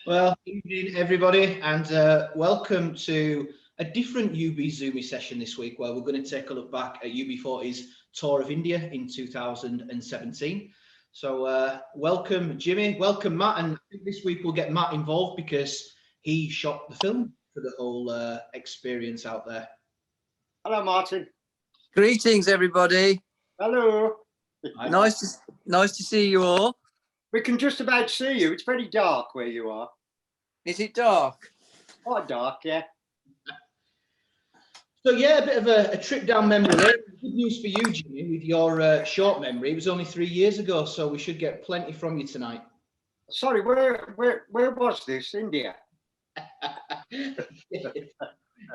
Well, evening everybody, and welcome to a different UBZoomy session this week, where we're going to take a look back at UB40's tour of India in 2017. So welcome Jimmy, welcome Matt, and I think this week we'll get Matt involved because he shot the film for the whole experience out there. Hello, Martin. Greetings, everybody. Hello. Nice to see you all. We can just about see you. It's very dark where you are. Is it dark? Quite dark, yeah. So yeah, a bit of a trip down memory lane. Good news for you, Jimmy, with your short memory. It was only 3 years ago, so we should get plenty from you tonight. Sorry, where was this? India?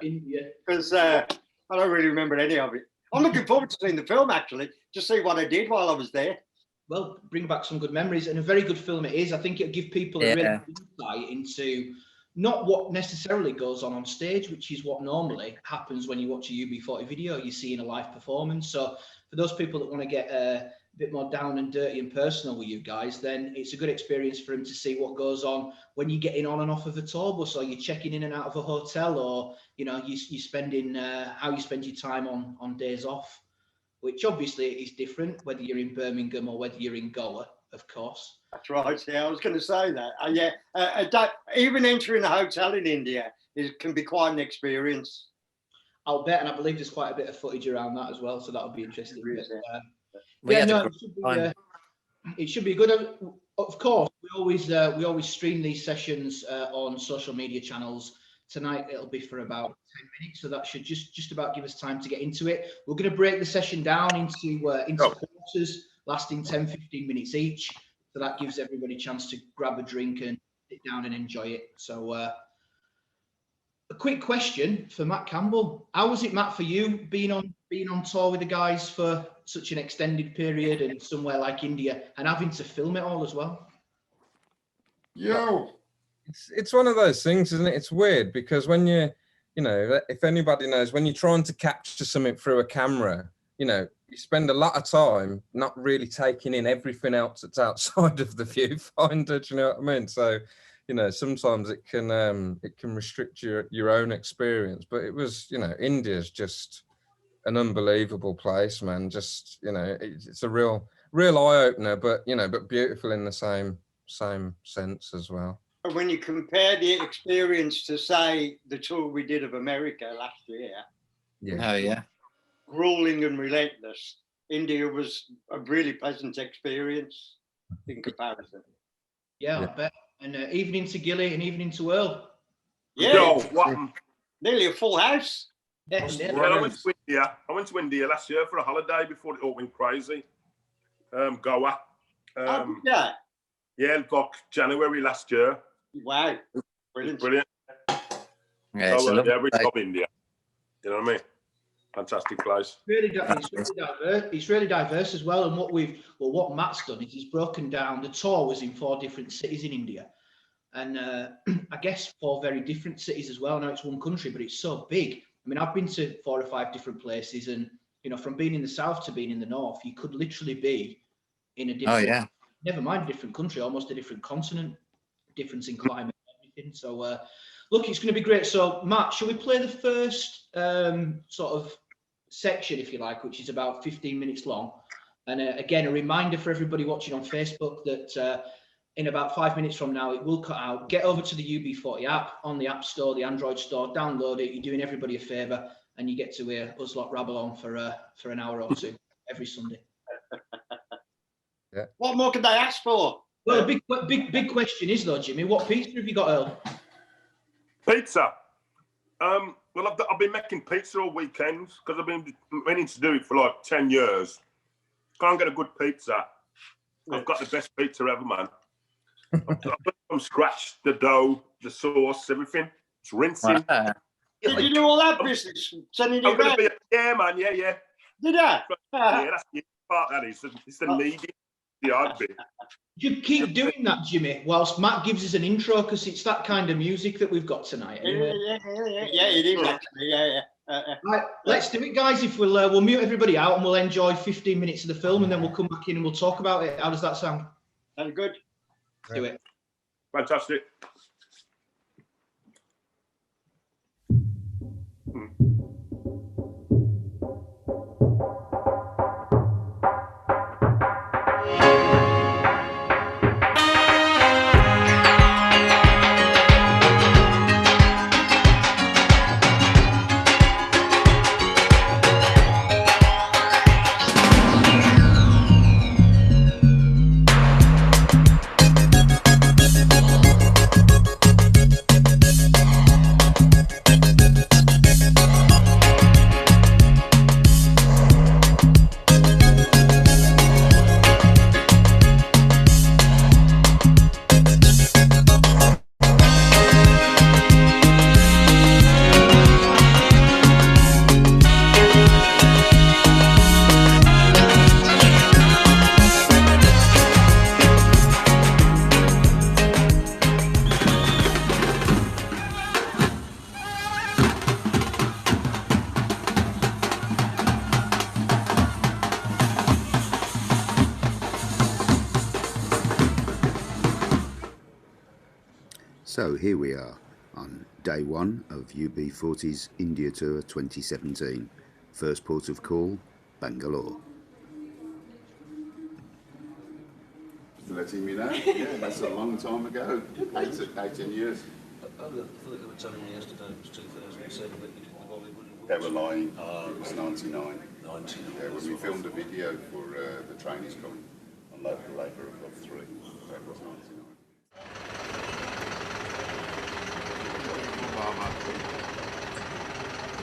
India. Because I don't really remember any of it. I'm looking forward to seeing the film, actually, to see what I did while I was there. Well, bring back some good memories, and a very good film it is. I think it'll give people a really good insight into not what necessarily goes on stage, which is what normally happens when you watch a UB40 video. You're seeing a live performance. So for those people that want to get a bit more down and dirty and personal with you guys, then it's a good experience for them to see what goes on when you're getting on and off of a tour bus, or you're checking in and out of a hotel, or you're spending how you spend your time on days off, which obviously is different whether you're in Birmingham or whether you're in Goa, of course. That's right. Yeah, I was going to say that. Even entering a hotel in India can be quite an experience. I'll bet, and I believe there's quite a bit of footage around that as well, so that'll be interesting. It should be good. Of course, we always stream these sessions on social media channels. Tonight it'll be for about 10 minutes, so that should just about give us time to get into it. We're going to break the session down into quarters, lasting 10-15 minutes each, so that gives everybody a chance to grab a drink and sit down and enjoy it. So a quick question for Matt Campbell: how was it, Matt, for you being on tour with the guys for such an extended period and somewhere like India, and having to film it all as well? It's one of those things, isn't it? It's weird because when if anybody knows, when you're trying to capture something through a camera, you spend a lot of time not really taking in everything else that's outside of the viewfinder. Do you know what I mean? So, sometimes it can restrict your own experience. But it was, India's just an unbelievable place, man. Just, it's a real eye opener, but beautiful in the same sense as well. And when you compare the experience to, say, the tour we did of America last year, grueling and relentless, India was a really pleasant experience in comparison. Yeah, I bet. And evening to Gilly and evening to Earl. Yeah, nearly a full house. Yeah, I went to India last year for a holiday before it all went crazy. Goa. Yeah, like January last year. Wow, brilliant. Yeah, we love India. You know what I mean? Fantastic place. It's really diverse as well. And what Matt's done is he's broken down. The tour was in 4 different cities in India, and I guess 4 very different cities as well. Now it's one country, but it's so big. I mean, I've been to 4 or 5 different places, and from being in the south to being in the north, you could literally be in a different. Never mind a different country, almost a different continent, difference in climate, and everything. So, look, it's going to be great. So, Matt, shall we play the first sort of section, if you like, which is about 15 minutes long? And again, a reminder for everybody watching on Facebook that in about 5 minutes from now, it will cut out. Get over to the UB40 app on the App Store, the Android Store, download it. You're doing everybody a favour, and you get to hear us lot rabble on for an hour or 2 every Sunday. Yeah. What more could they ask for? Well, big question is though, Jimmy, what pizza have you got, Earl? Pizza. Well, I've been making pizza all weekends because I've been meaning to do it for like 10 years. Can't get a good pizza. I've got the best pizza ever, man. I've done from scratch, the dough, the sauce, everything. It's rinsing. Did you do all that business? Sending it back? Yeah, man. Yeah. Did I? Yeah, that's the part. That is. It's the needy. The hard bit. You keep doing that, Jimmy, whilst Matt gives us an intro, because it's that kind of music that we've got tonight. Anyway. Yeah, it is actually. Yeah. Right, let's do it, guys. If we'll mute everybody out and we'll enjoy 15 minutes of the film, and then we'll come back in and we'll talk about it. How does that sound? Sounds good. Let's do it. Fantastic. So here we are on day one of UB40's India Tour 2017. First port of call, Bangalore. Letting me know? Yeah, that's a long time ago. 18 years. I thought they were telling me yesterday it was 2007 that you did the Bollywood. They were lying. It was 99. 99. Yeah, when we filmed a video for the trainees coming on local labour above 3. That was 99.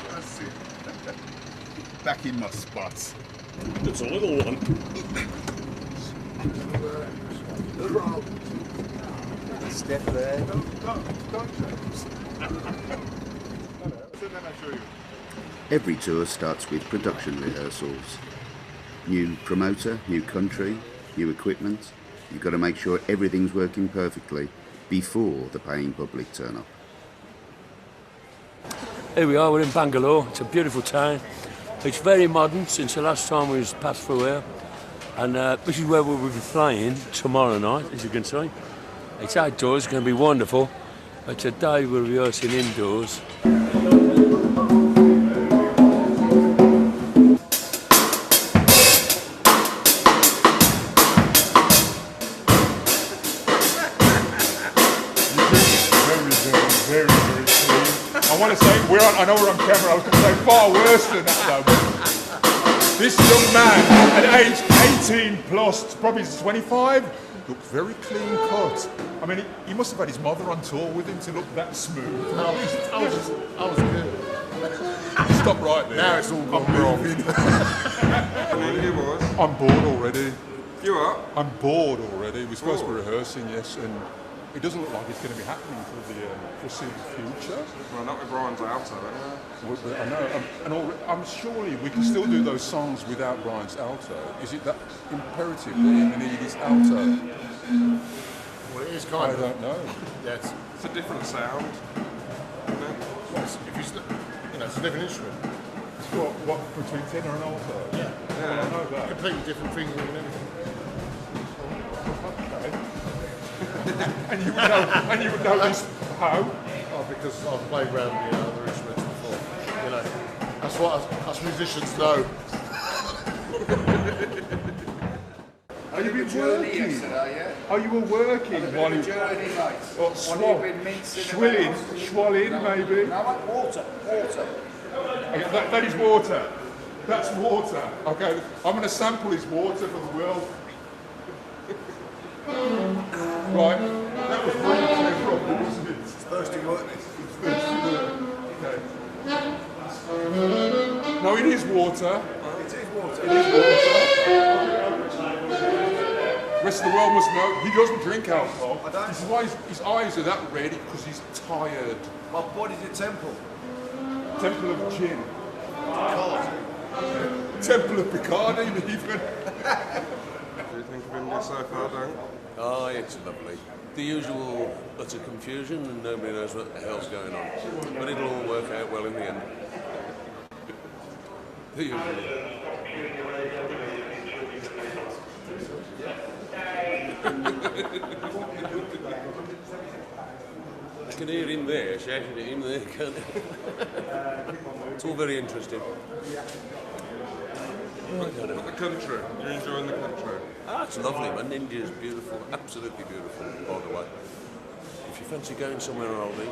That's it. Back in my spots. It's a little one. Step there. Every tour starts with production rehearsals. New promoter, new country, new equipment. You've got to make sure everything's working perfectly before the paying public turn up. Here we are, we're in Bangalore. It's a beautiful town. It's very modern since the last time we passed through here. And this is where we'll be flying tomorrow night, as you can see. It's outdoors, it's going to be wonderful. But today we're rehearsing indoors. Very clean. I want to say, I know we're on camera, I was going to say far worse than that though. This young man at age 18 plus, probably 25, looked very clean cut. I mean, he must have had his mother on tour with him to look that smooth. I was good. Stop right there. Now it's all gone wrong. I'm bored already. You are? I'm bored already. We're supposed to be rehearsing, yes, and it doesn't look like it's going to be happening for the foreseeable future. Well, not with Brian's alto, I know, I'm surely we can still do those songs without Brian's alto. Is it that imperative that you need his alto? Well, it is kind of. I don't know. Yes. It's a different sound. Well, it's a different instrument. What between tenor and alto? Yeah. Well, I know that. Completely different things and everything. and you would know this how? Oh, because I've played around other instruments before. You know, that's what us musicians know. Are you been working? Yeah. Oh, you were working while you... Journey, mate. What, Schwilling, maybe? No, water. Okay, that is water. That's water. Okay, I'm going to sample his water for the world. Right, that was really clear problem, wasn't it? It's thirsty like this. It's thirsty work. Okay. No, it is water. It is water. It is water. The rest of the world must know he doesn't drink alcohol. I don't. This is why his eyes are that red, because he's tired. My body's a temple. Temple of gin. God. Temple of Picardy, even. What do you think of India so far, Dan? Oh, it's lovely. The usual utter confusion and nobody knows what the hell's going on. But it'll all work out well in the end. The usual. can hear him there, shouting at him there, can't you? It's all very interesting. What the country? You're enjoying the country? Ah, it's lovely, man. India's beautiful, absolutely beautiful, by the way. If you fancy going somewhere, Ollie,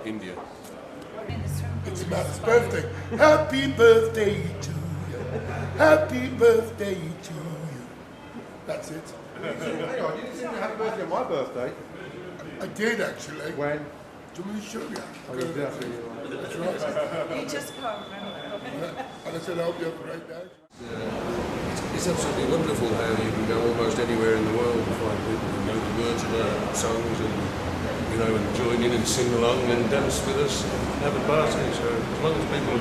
India. It's about his birthday. Happy birthday to you. Happy birthday to you. That's it. Hang on, you didn't sing happy birthday on my birthday. I did actually. When? Do you want me to show you? Oh, yeah, definitely. That's right. You just can't remember. And I said, I hope you have a great day. It's absolutely wonderful how you can go almost anywhere in the world and find people who know the words of our songs and, you know, and join in and sing along and dance with us and have a party. So as long as people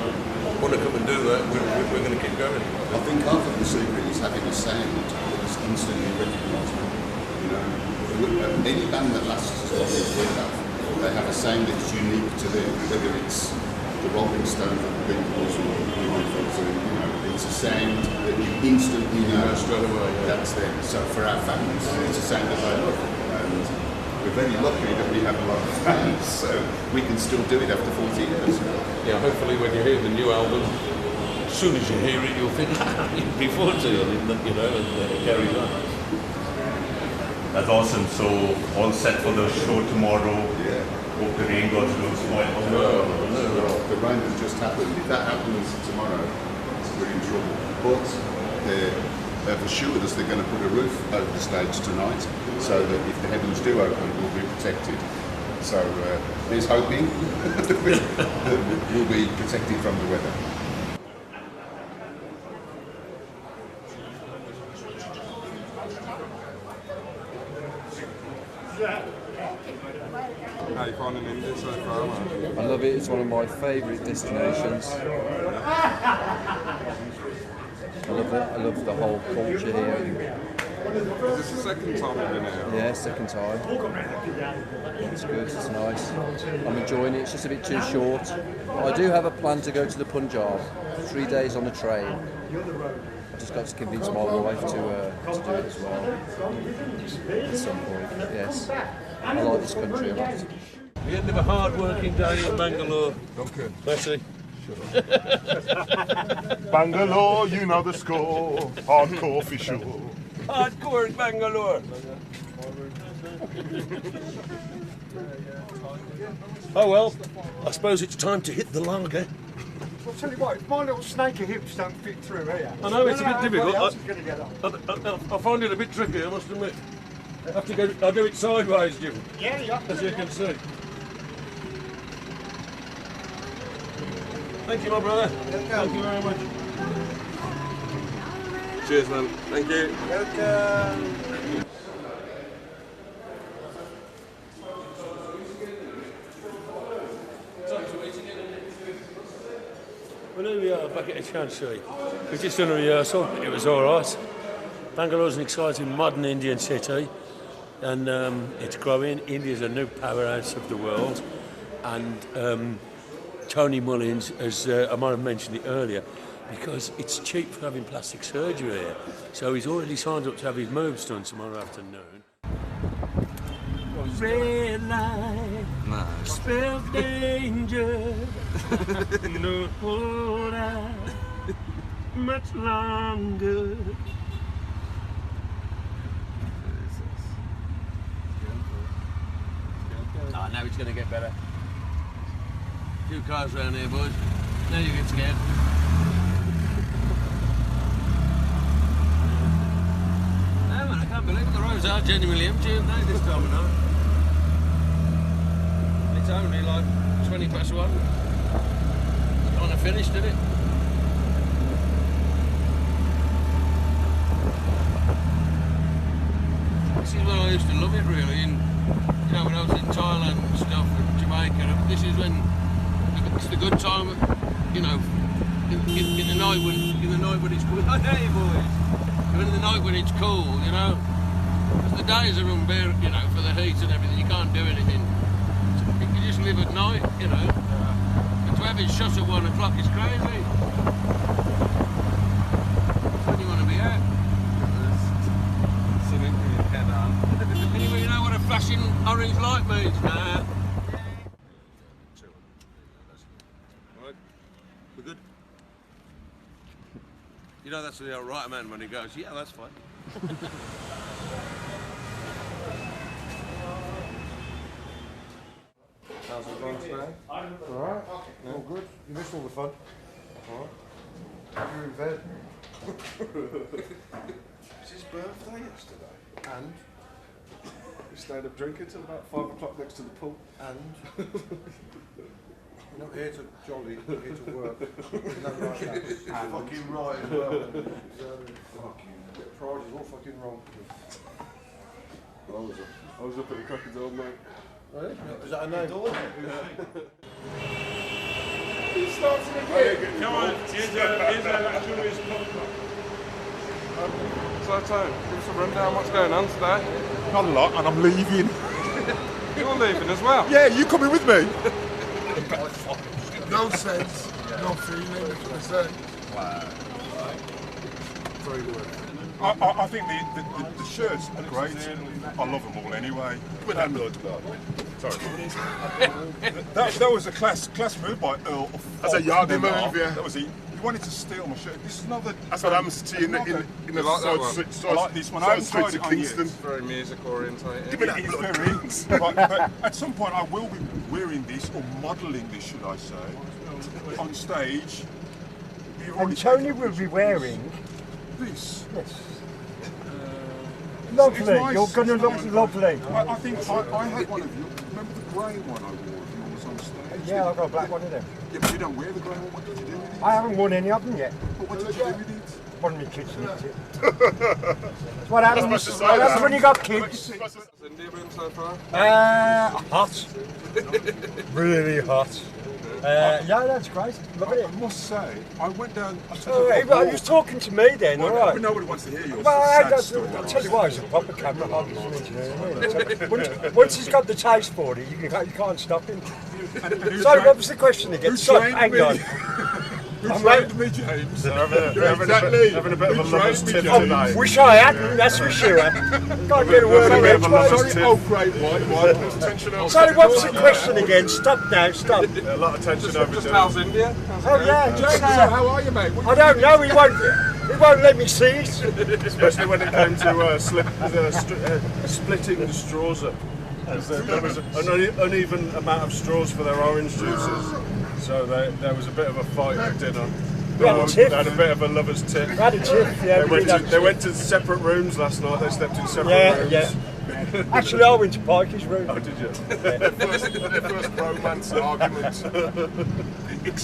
want to come and do that, we're going to keep going. I think half of the secret is having a sound that's instantly recognisable. You know, any band that lasts as long as we have, they have a sound that's unique to them, whether it's the Rolling Stones or the Beatles or the Beatles, you know, it's a sound that you instantly know straight away. That's them. So for our fans, it's a sound that they love, and we're very lucky that we have a lot of fans, so we can still do it after 40 years. Yeah, hopefully when you hear the new album, as soon as you hear it, you'll think, you'll be 40, you know, and carry on. That's awesome. So all set for the show tomorrow. Yeah. Hope the rain gods don't spoil. No, the rain has just happened. If that happens tomorrow, we're in trouble. But they've assured us they're going to put a roof over the stage tonight, so that if the heavens do open, we'll be protected. So there's hoping that we'll be protected from the weather. How you finding India so far, man? I love it. It's one of my favourite destinations. I love it. I love the whole culture here. Is this the second time you've been here? Yeah, second time. It's good. It's nice. I'm enjoying it. It's just a bit too short. I do have a plan to go to the Punjab. 3 days on a train. I just got to convince my wife to do it as well at some point. Yes. I like this country a lot. The end of a hard-working day in Bangalore. Okay. Bessie. Bangalore, you know the score. Hardcore for sure. Hardcore in Bangalore. Oh well, I suppose it's time to hit the lager. I'll tell you what, if my little snaky hips don't fit through here. I know it's a bit difficult. I I find it a bit tricky, I must admit. I have to go. I'll do it sideways, Jim. Yeah. As you can see. Thank you, my brother. Thank you very much. Cheers, man. Thank you. Welcome. Well, here we are back at Chancery. We've just done a rehearsal. It was all right. Bangalore's an exciting modern Indian city, and it's growing. India's a new powerhouse of the world, and Tony Mullins, as I might have mentioned it earlier, because it's cheap for having plastic surgery here, so he's already signed up to have his moves done tomorrow afternoon. Red light, spell danger, no hold out much longer. Oh, now it's going to get better. A few cars around here, boys. Now you get scared. No, man, I can't believe it. The roads are genuinely empty, aren't they, this time of night? It's only like 20 past 1. It's kind of finished, isn't it? This is when I used to love it, really. And, you know, when I was in Thailand and stuff, and Jamaica, this is when it's the good time, you know, in the night when it's cool. Hey, boys! In the night when it's cool, you know. Because the days are unbearable, you know, for the heat and everything. You can't do anything. You can just live at night, you know. And to have it shut at 1 o'clock is crazy. That's when you want to be out. Something with your head on. Anyway, you know what a flashing orange light means? Nah. You know that's the right amount when he goes, yeah, that's fine. How's it going today? Alright? All good? You missed all the fun? Alright. You were in bed. It's his birthday yesterday. And? We stayed up drinking till about 5 o'clock next to the pool. And? We're not here to jolly, we're here to work. Nothing like that. And fucking right as well. Fucking pride is all fucking wrong. I was up at the Crackers all night. Really? Is that a name? He's starting again. Come on, here's a curious podcast. So Tone, give us a rundown what's going on today. Not a lot, and I'm leaving. You're leaving as well? Yeah, you coming with me? No sense, no feeling, that's what I say. Wow. Very good. I think the shirts are great. I love them all anyway. But I'm not sorry. that was a class move by Earl. That's a Yardie move, yeah. That was he wanted to steal my shirt. This is another. That's what happens to you in the I like this one. I haven't tried it on you. It's very music orientated. Give me that but at some point I will be wearing this or modelling this, should I say, on stage. And Tony will be wearing this. Yes. Lovely. Nice. You're going to look lovely. I think I had one of you. Remember the grey one I wore if you was on stage? Yeah, I've got a black one of them. Yeah, but you don't wear the grey one. What did you do with it? I haven't worn any of them yet. But what did you do with it? One of my kids nicked it. What happens when you got kids? How's India been so far? Hot. Really hot. Yeah, that's great. Love it. I must say, I went down. He was talking to me then, all right. But nobody wants to hear yours. Well, I'll tell you what, it's a proper camera hog, isn't it? You know what I mean? Once he's got the taste for it, you can't stop him. Sorry, what was the question again? Sorry, hang on. Who trained me, James? Having a bit of a lover's tip tonight. Wish I hadn't, that's for sure. Can't get a word of edgeways. Oh, great, why? Attention over. Sorry, what was the question again? Stop now, stop. A lot of tension over. Just how's India? Oh yeah, James, how are you, mate? I don't know, he won't let me see it. Especially when it came to splitting the straws up. There was an uneven amount of straws for their orange juices. So there was a bit of a fight at dinner. They had a bit of a lover's tip. Had a tiff, yeah. They went to separate rooms last night. They slept in separate rooms. Yeah. Actually, I went to Pikey's room. Oh, did you? Their first romance argument.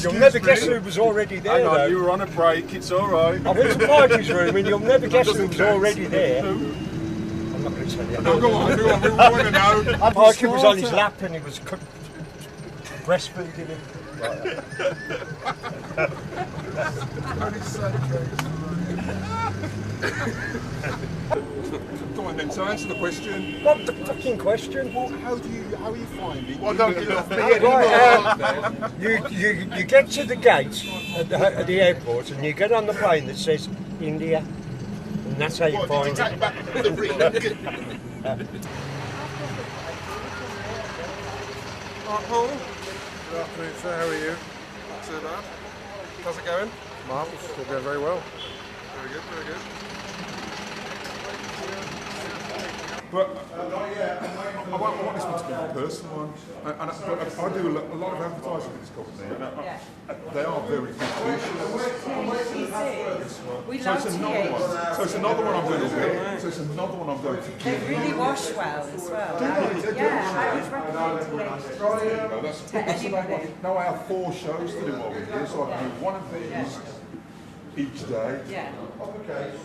You'll never guess who was already there. Hang on, though. you were on a break. It's all right. I went to Pikey's room, and you'll never guess who was already there. I'm not going to tell you. No, go on. We want to know. Pikey was on his lap, and he was breastfeeding him. Go on then, so answer the question. What the fucking question? Well, how are you finding? Well, don't get off me anymore. You get to the gate at the airport and you get on the plane that says India, and that's how you find it. Paul. Good afternoon, sir. How are you? Not too bad. How's it going? Marvellous. It's going very well. Very good, very good. But I want this one to be a personal one. And I do a lot of advertising for this company. And they are very good t-shirts. We love So it's another one I'm going to wear. So it's another one I'm going to They really wash well as well. Yeah, I would recommend to anybody. Now I have 4 shows to do while we're here, so I can do one of these each day. Yeah.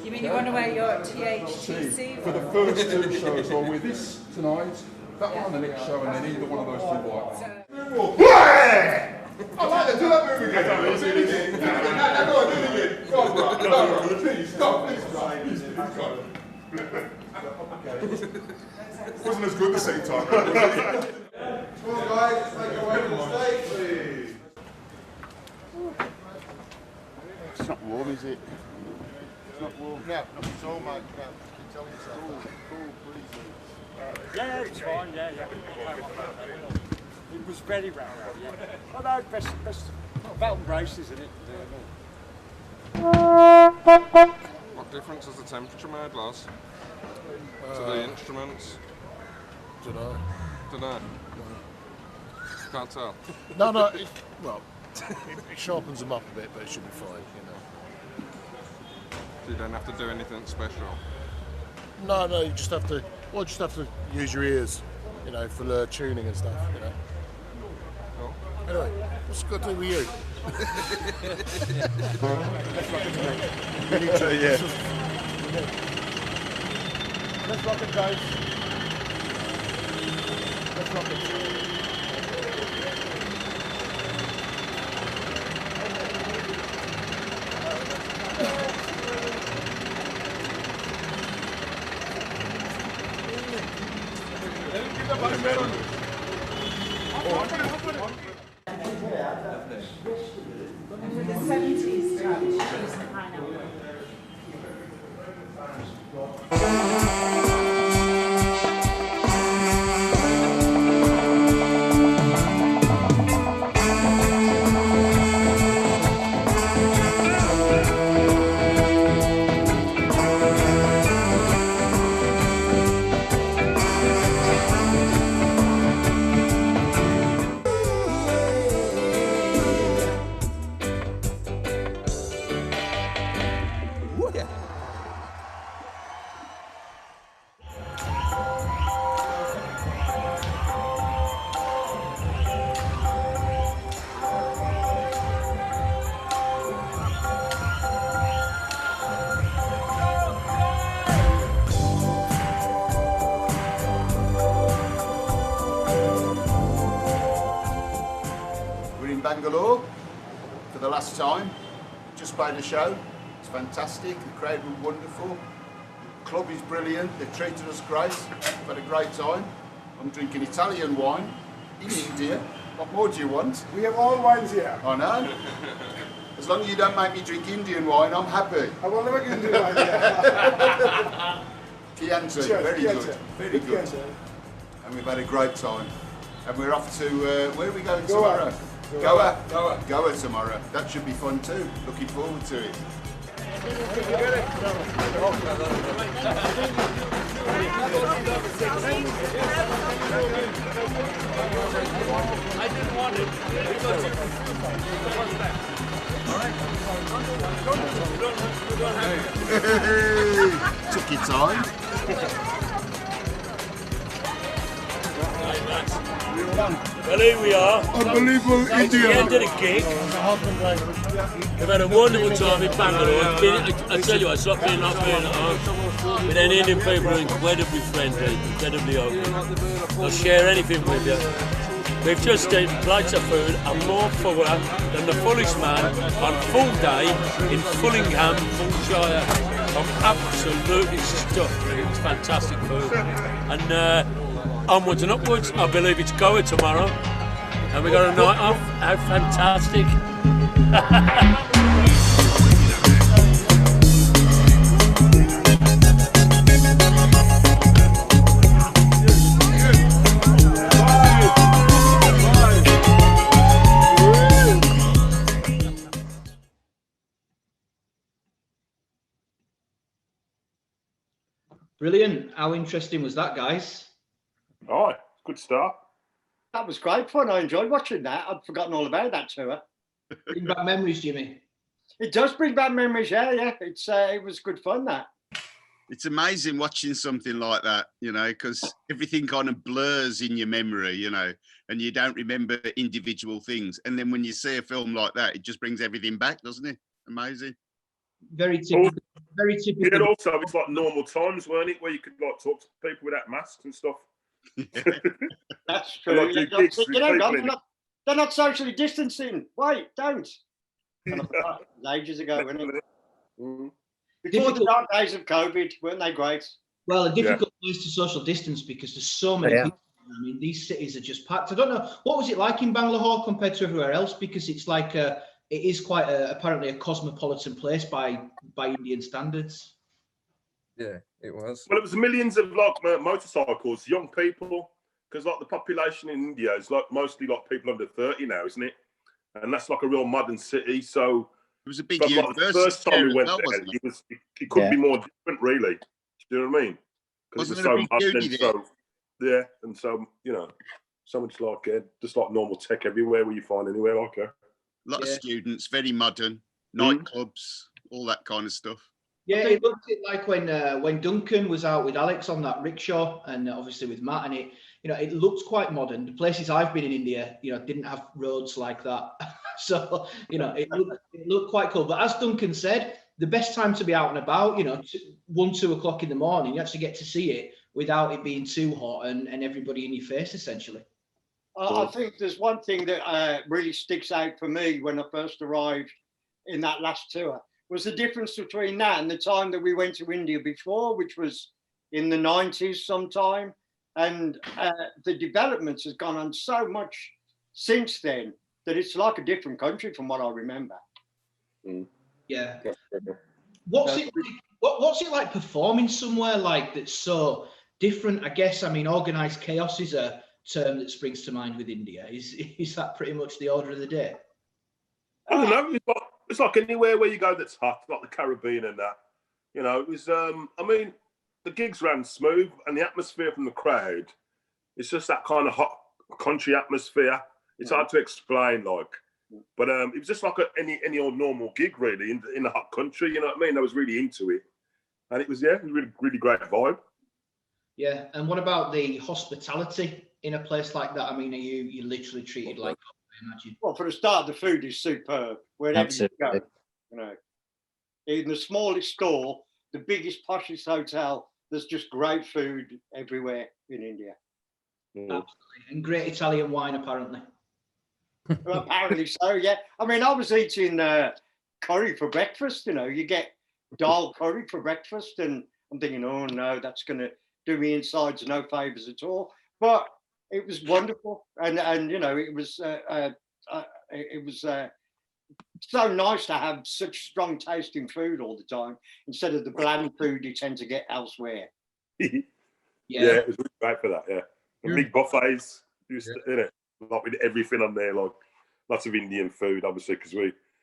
You mean you want to wear your THTC? For the first 2 shows, I'll wear this tonight, that one on the next show, and then either one of those 2 white. I like that. Do that move again. Do it again. No, go on, do it again. Go on, bro. No, please, stop this, Wasn't as good the same time. Come on, guys, let's make our way to the stage, please. It's not warm, is it? It's not warm. No, not at all, mate. No, you can tell yourself. Cool, please. Yeah, it's fine, yeah. It was very well, yeah. Oh no, best belt and braces, isn't it? What difference has the temperature made, lads? To the instruments? Dunno. Dunno. Can't tell. No, well, it sharpens them up a bit, but it should be fine, you know. So you don't have to do anything special? No, you just have to, use your ears, you know, for tuning and stuff, you know. Cool. Anyway, what's it got to do with you? Me too, yeah. Let's rock it, guys. Let's rock it. With the 70s touch, use the pineapple. Bangalore for the last time. Just played a show. It's fantastic. The crowd were wonderful. The club is brilliant. They've treated us great. We've had a great time. I'm drinking Italian wine in India. What more do you want? We have all wines here. I know. As long as you don't make me drink Indian wine, I'm happy. I will never get Indian wine here. Chianti, very good. Very good. And we've had a great time. And we're off to, where are we going tomorrow? Goa tomorrow. That should be fun too. Looking forward to it. I didn't want it. Took your time. Well, here we are. Unbelievable It's India. the end of the gig. We've had a wonderful time in Bangalore. I tell you, I stopped being not being at home. But then Indian people are incredibly friendly, incredibly open. They'll share anything with you. We've just eaten plates of food and more fuller than the fullest man on full day in Fullingham, Shire. I'm absolutely stuffed. It's fantastic food. And onwards and upwards. I believe it's Goa tomorrow. And we got a night off. How fantastic. Brilliant. How interesting was that, guys? Oh, good start. That was great fun. I enjoyed watching that. I'd forgotten all about that tour. Bring back memories, Jimmy. It does bring back memories, yeah. It was good fun, that. It's amazing watching something like that, you know, because everything kind of blurs in your memory, you know, and you don't remember individual things. And then when you see a film like that, it just brings everything back, doesn't it? Amazing. Very typical. Very typical. Yeah, also it's like normal times, weren't it, where you could like talk to people without masks and stuff. That's true. Like, they're not socially distancing. Wait, don't. Ages ago, wasn't it? Before the dark days of COVID, weren't they great? Well, a difficult place to social distance because there's so many people. I mean, these cities are just packed. I don't know, what was it like in Bangalore compared to everywhere else? Because it's like it is quite apparently a cosmopolitan place by Indian standards. Yeah, it was. Well, it was millions of like motorcycles, young people, because like the population in India is like mostly like people under 30 now, isn't it? And that's like a real modern city. So was a big But like the university first time we went there, there, wasn't it? it couldn't be more different, really. Do you know what I mean? Because Wasn't it's there a so big modern uni and there? so and so so much like just like normal tech everywhere where you find anywhere like A lot of students, very modern, nightclubs, all that kind of stuff. Yeah, it looked like when Duncan was out with Alex on that rickshaw, and obviously with Matt, and it looked quite modern. The places I've been in India, didn't have roads like that, so it looked quite cool. But as Duncan said, the best time to be out and about, 1-2 o'clock in the morning, you actually get to see it without it being too hot and everybody in your face essentially. I think there's one thing that really sticks out for me when I first arrived in that last tour was the difference between that and the time that we went to India before, which was in the 90s sometime. And the developments has gone on so much since then that it's like a different country from what I remember. Yeah. What's it like performing somewhere like that's so different? I guess, organized chaos is a term that springs to mind with India. Is that pretty much the order of the day? I don't know. It's like anywhere where you go that's hot, like the Caribbean and that. It was. The gigs ran smooth, and the atmosphere from the crowd. It's just that kind of hot country atmosphere. It's hard to explain, but it was just like any old normal gig, really, in the hot country. You know what I mean? I was really into it, and it was really, really great vibe. Yeah, and what about the hospitality in a place like that? Are you literally treated like? I imagine. Well, for a start, the food is superb wherever you go. In the smallest store, the biggest, poshest hotel, there's just great food everywhere in India. Absolutely, and great Italian wine, apparently. Well, apparently so, yeah. I was eating curry for breakfast. You get dal curry for breakfast, and I'm thinking, oh no, that's going to do me insides no favors at all. But it was wonderful, and it was so nice to have such strong tasting food all the time instead of the bland food you tend to get elsewhere. Yeah, it was really great for that. Yeah, and big buffets, like with everything on there, like lots of Indian food, obviously, because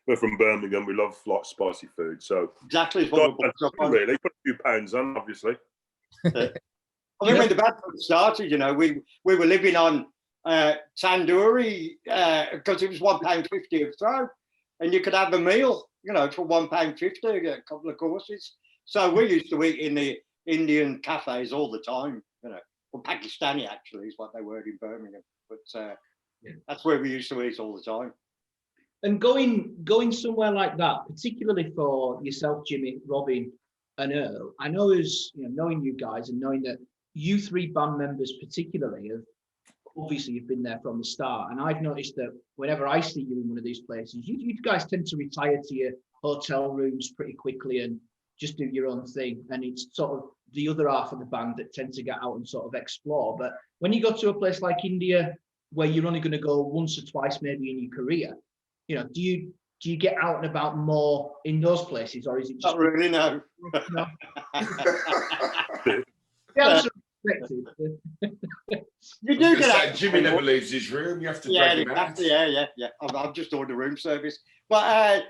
we're from Birmingham, we love like spicy food. So exactly, really, put a few pounds on, obviously. When the band started, we were living on tandoori because it was £1.50 a throw, and you could have a meal, for £1.50, a couple of courses. So we used to eat in the Indian cafes all the time, or Pakistani actually is what they were in Birmingham, but that's where we used to eat all the time. And going somewhere like that, particularly for yourself, Jimmy, Robin, and Earl, I know knowing you guys and knowing that you three band members particularly you've been there from the start, and I've noticed that whenever I see you in one of these places, you guys tend to retire to your hotel rooms pretty quickly and just do your own thing, and it's sort of the other half of the band that tend to get out and sort of explore. But when you go to a place like India where you're only going to go once or twice maybe in your career, do you get out and about more in those places, or is it just not really? No. Yeah, you do get out. Jimmy never leaves his room. You have to drag him out. Yeah. I've just ordered room service, but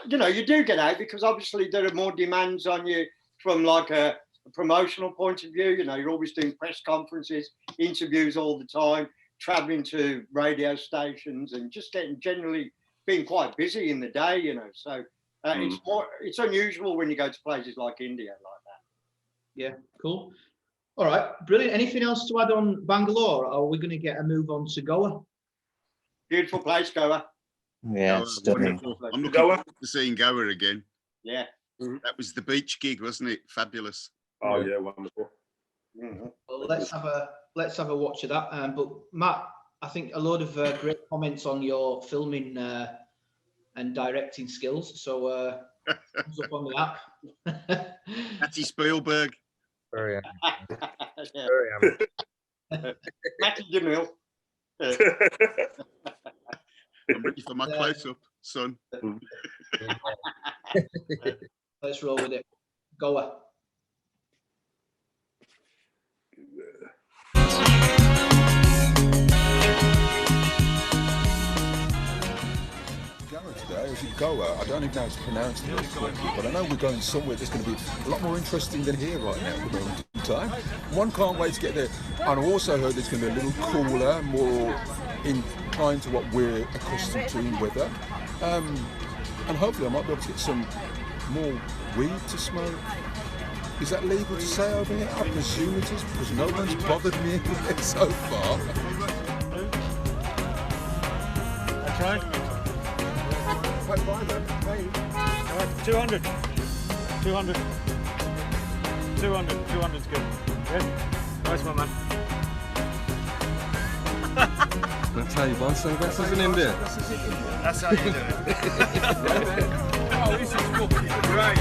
you do get out because obviously there are more demands on you from like a promotional point of view. You're always doing press conferences, interviews all the time, traveling to radio stations, and just generally being quite busy in the day. So it's unusual when you go to places like India like that. Yeah, cool. All right, brilliant. Anything else to add on Bangalore, or are we going to get a move on to Goa? Beautiful place, Goa. Yeah, I'm looking forward to seeing Goa again. Yeah. That was the beach gig, wasn't it? Fabulous. Oh yeah, wonderful. Well, let's have a watch of that. But Matt, I think a load of great comments on your filming and directing skills. So thumbs up on that. Matty Spielberg. Very Matty Jamil. I'm ready for my close-up, son. Let's roll with it. Goa. Today, as you Goa. I don't even know how to pronounce the word correctly, but I know we're going somewhere that's going to be a lot more interesting than here right now at the moment in time. One can't wait to get there. And I also heard it's going to be a little cooler, more inclined to what we're accustomed to in weather. And hopefully I might be able to get some more weed to smoke. Is that legal to say over here? I presume it is, because no one's bothered me so far. That's right. 200. 200. 200. 200's good. Yeah? Nice one, man. That's how you buy sunglasses in India. That's how you do it. Oh, this is fucking great.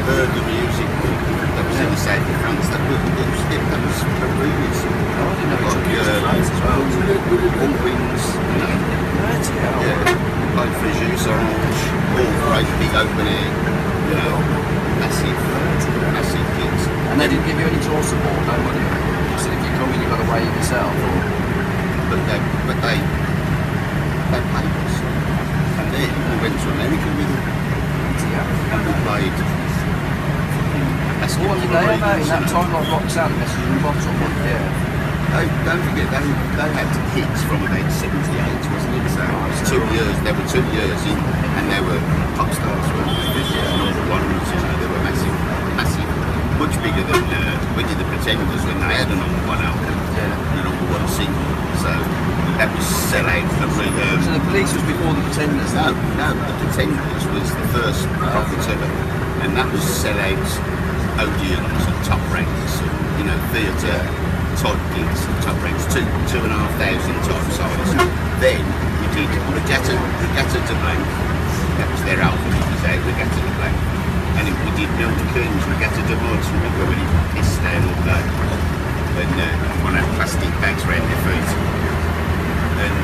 Heard the music that was in the south of France. That was brilliant. All wings, like Fréjus Orange, all great big open air, massive gigs. And they didn't give you any tour support, no money. So if you come in, you've got to weigh it yourself. But they paid us. And then we went to America with them. And we played. What did they have out in that time, like Roxanne, Message in the Bottle? Yeah. Don't forget, they had hits from about 78, wasn't it? So they were 2 years in, and they were pop stars, weren't they? Number ones, they were massive, much bigger than we did the Pretenders when they had a number one album, the number one single. So that was sellout. So the Police was before the Pretenders? No, the Pretenders was the first proper tour, and that was sellout Odeons and top ranks, and, theatre type gigs, top ranks, 2,500 type size. Then we did Regatta de Blanc. That was their album. It was out, Regatta de Blanc. And we did Milton Keynes, Regatta de Mud. Remember when he pissed there all day? And one had plastic bags around their feet. And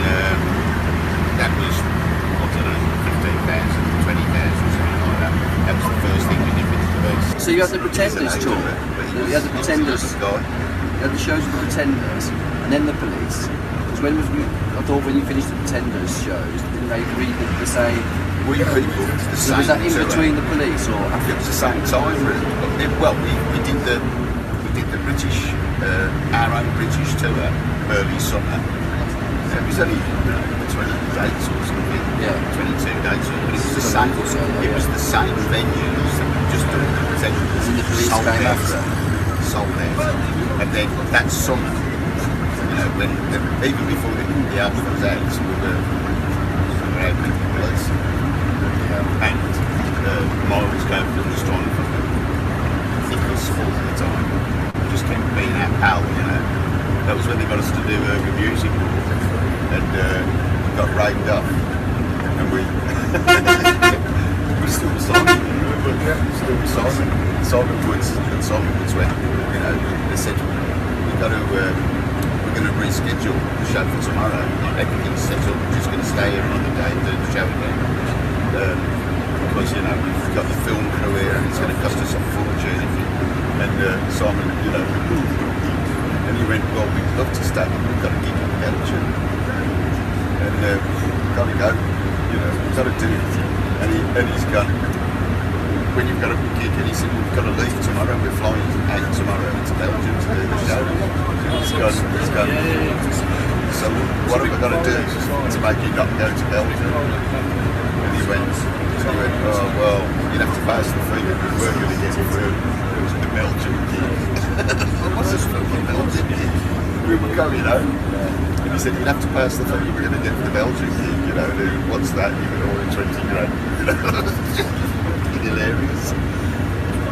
that was, I don't know, 15,000, 20,000, something like that. That was the first thing we did with the Police. So you had the Pretenders tour. You had the Pretenders. You had the shows with the Pretenders, and then the Police. Because I thought when you finished the Pretenders shows, didn't they rebook the same? We rebooked the same. Was that in between the Police or after? It was the same time, really. Well, we did the British, our own British tour early summer. It was only 20 dates or something. Yeah. 22 dates, but it was the same. It was the same venues that we just done the Pretenders. And the Police came after. Sold out. And then that summer, when even before the album was out, we were out with the Police. And Miles Copeland was trying to think of support at the time. We just kept being our pal, That was when they got us to do urban music, and got raved up, and we still Simon, Simon Woods went, they said we're going to reschedule the show for tomorrow. Everything's set up. We're just going to stay here another day and do the show again. Because we've got the film crew here, and it's going to cost us a fortune. And Simon, and he went, well, we'd love to stay, but we've got to gig in Belgium, and we've got to go. We've got to do it. And he's gone, when you've got a gig, and he said, we've got to leave tomorrow. We're flying out tomorrow to Belgium to do the show. He's gone. So what have I got to do to make you not go to Belgium? And he went, oh, well, you'd have to pass the fee that we were going to get through the Belgium gig. What's this fucking Belgium gig? We were going home. And he said, you'd have to pass the fee you were going to get for the Belgium gig, what's that? You can order 20 grand. Hilarious.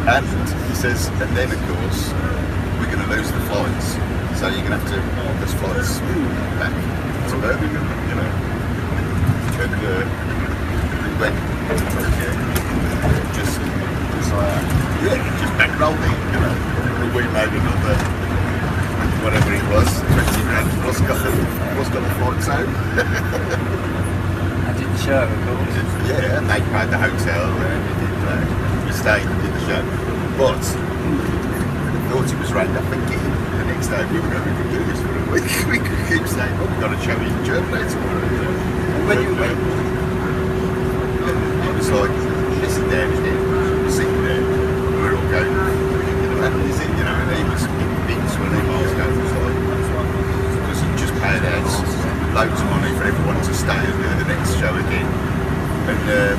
And he says, and then of course, we're going to lose the flights. So you're going to have to, there's flights back to Birmingham, And we went, I did the show, of course. Yeah, and they paid the hotel and everything. We stayed and did the show. But I thought it was raining. I think the next day we could do this for a week. We could keep saying, oh, we've got a show in Germany tomorrow. When you went, it was like, listen there, sitting there, we were all going, that is it, you know, and he was big swilling miles going, because he just paid out loads of money for everyone to stay and do the next show again. And the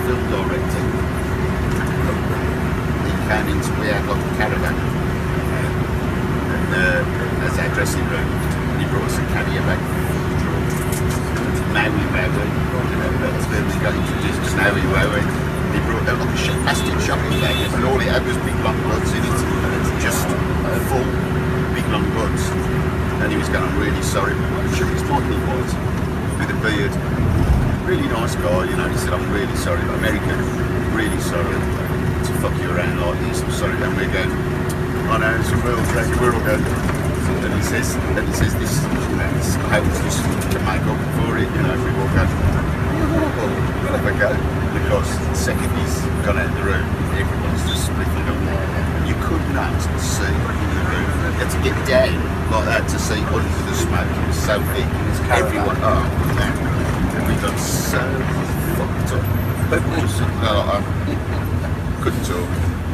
film director, he came into, we had like a caravan, and as our dressing room, he brought us a carrier bag. Maui Maui, that's where we got introduced to Maui Maui. He brought out like a plastic shopping bag and all it had was big long buds in it, just full big long buds. And he was going, I'm really sorry, I'm sure it's Michael was, with a beard. Really nice guy, you know, he said, I'm really sorry, but American, really sorry to fuck you around like this, I'm sorry. And we're going, I know, it's a real threat, we're all going. And he says this, you know, this hope just to make up for it, you know, we walk out, we'll have a go. Because the second he's gone out of the room, everyone's just splitting up. You could not see in the room. You had to get down like that to see under the smoke. It was so thick. Everyone, oh man. And we got so fucked up. Couldn't talk,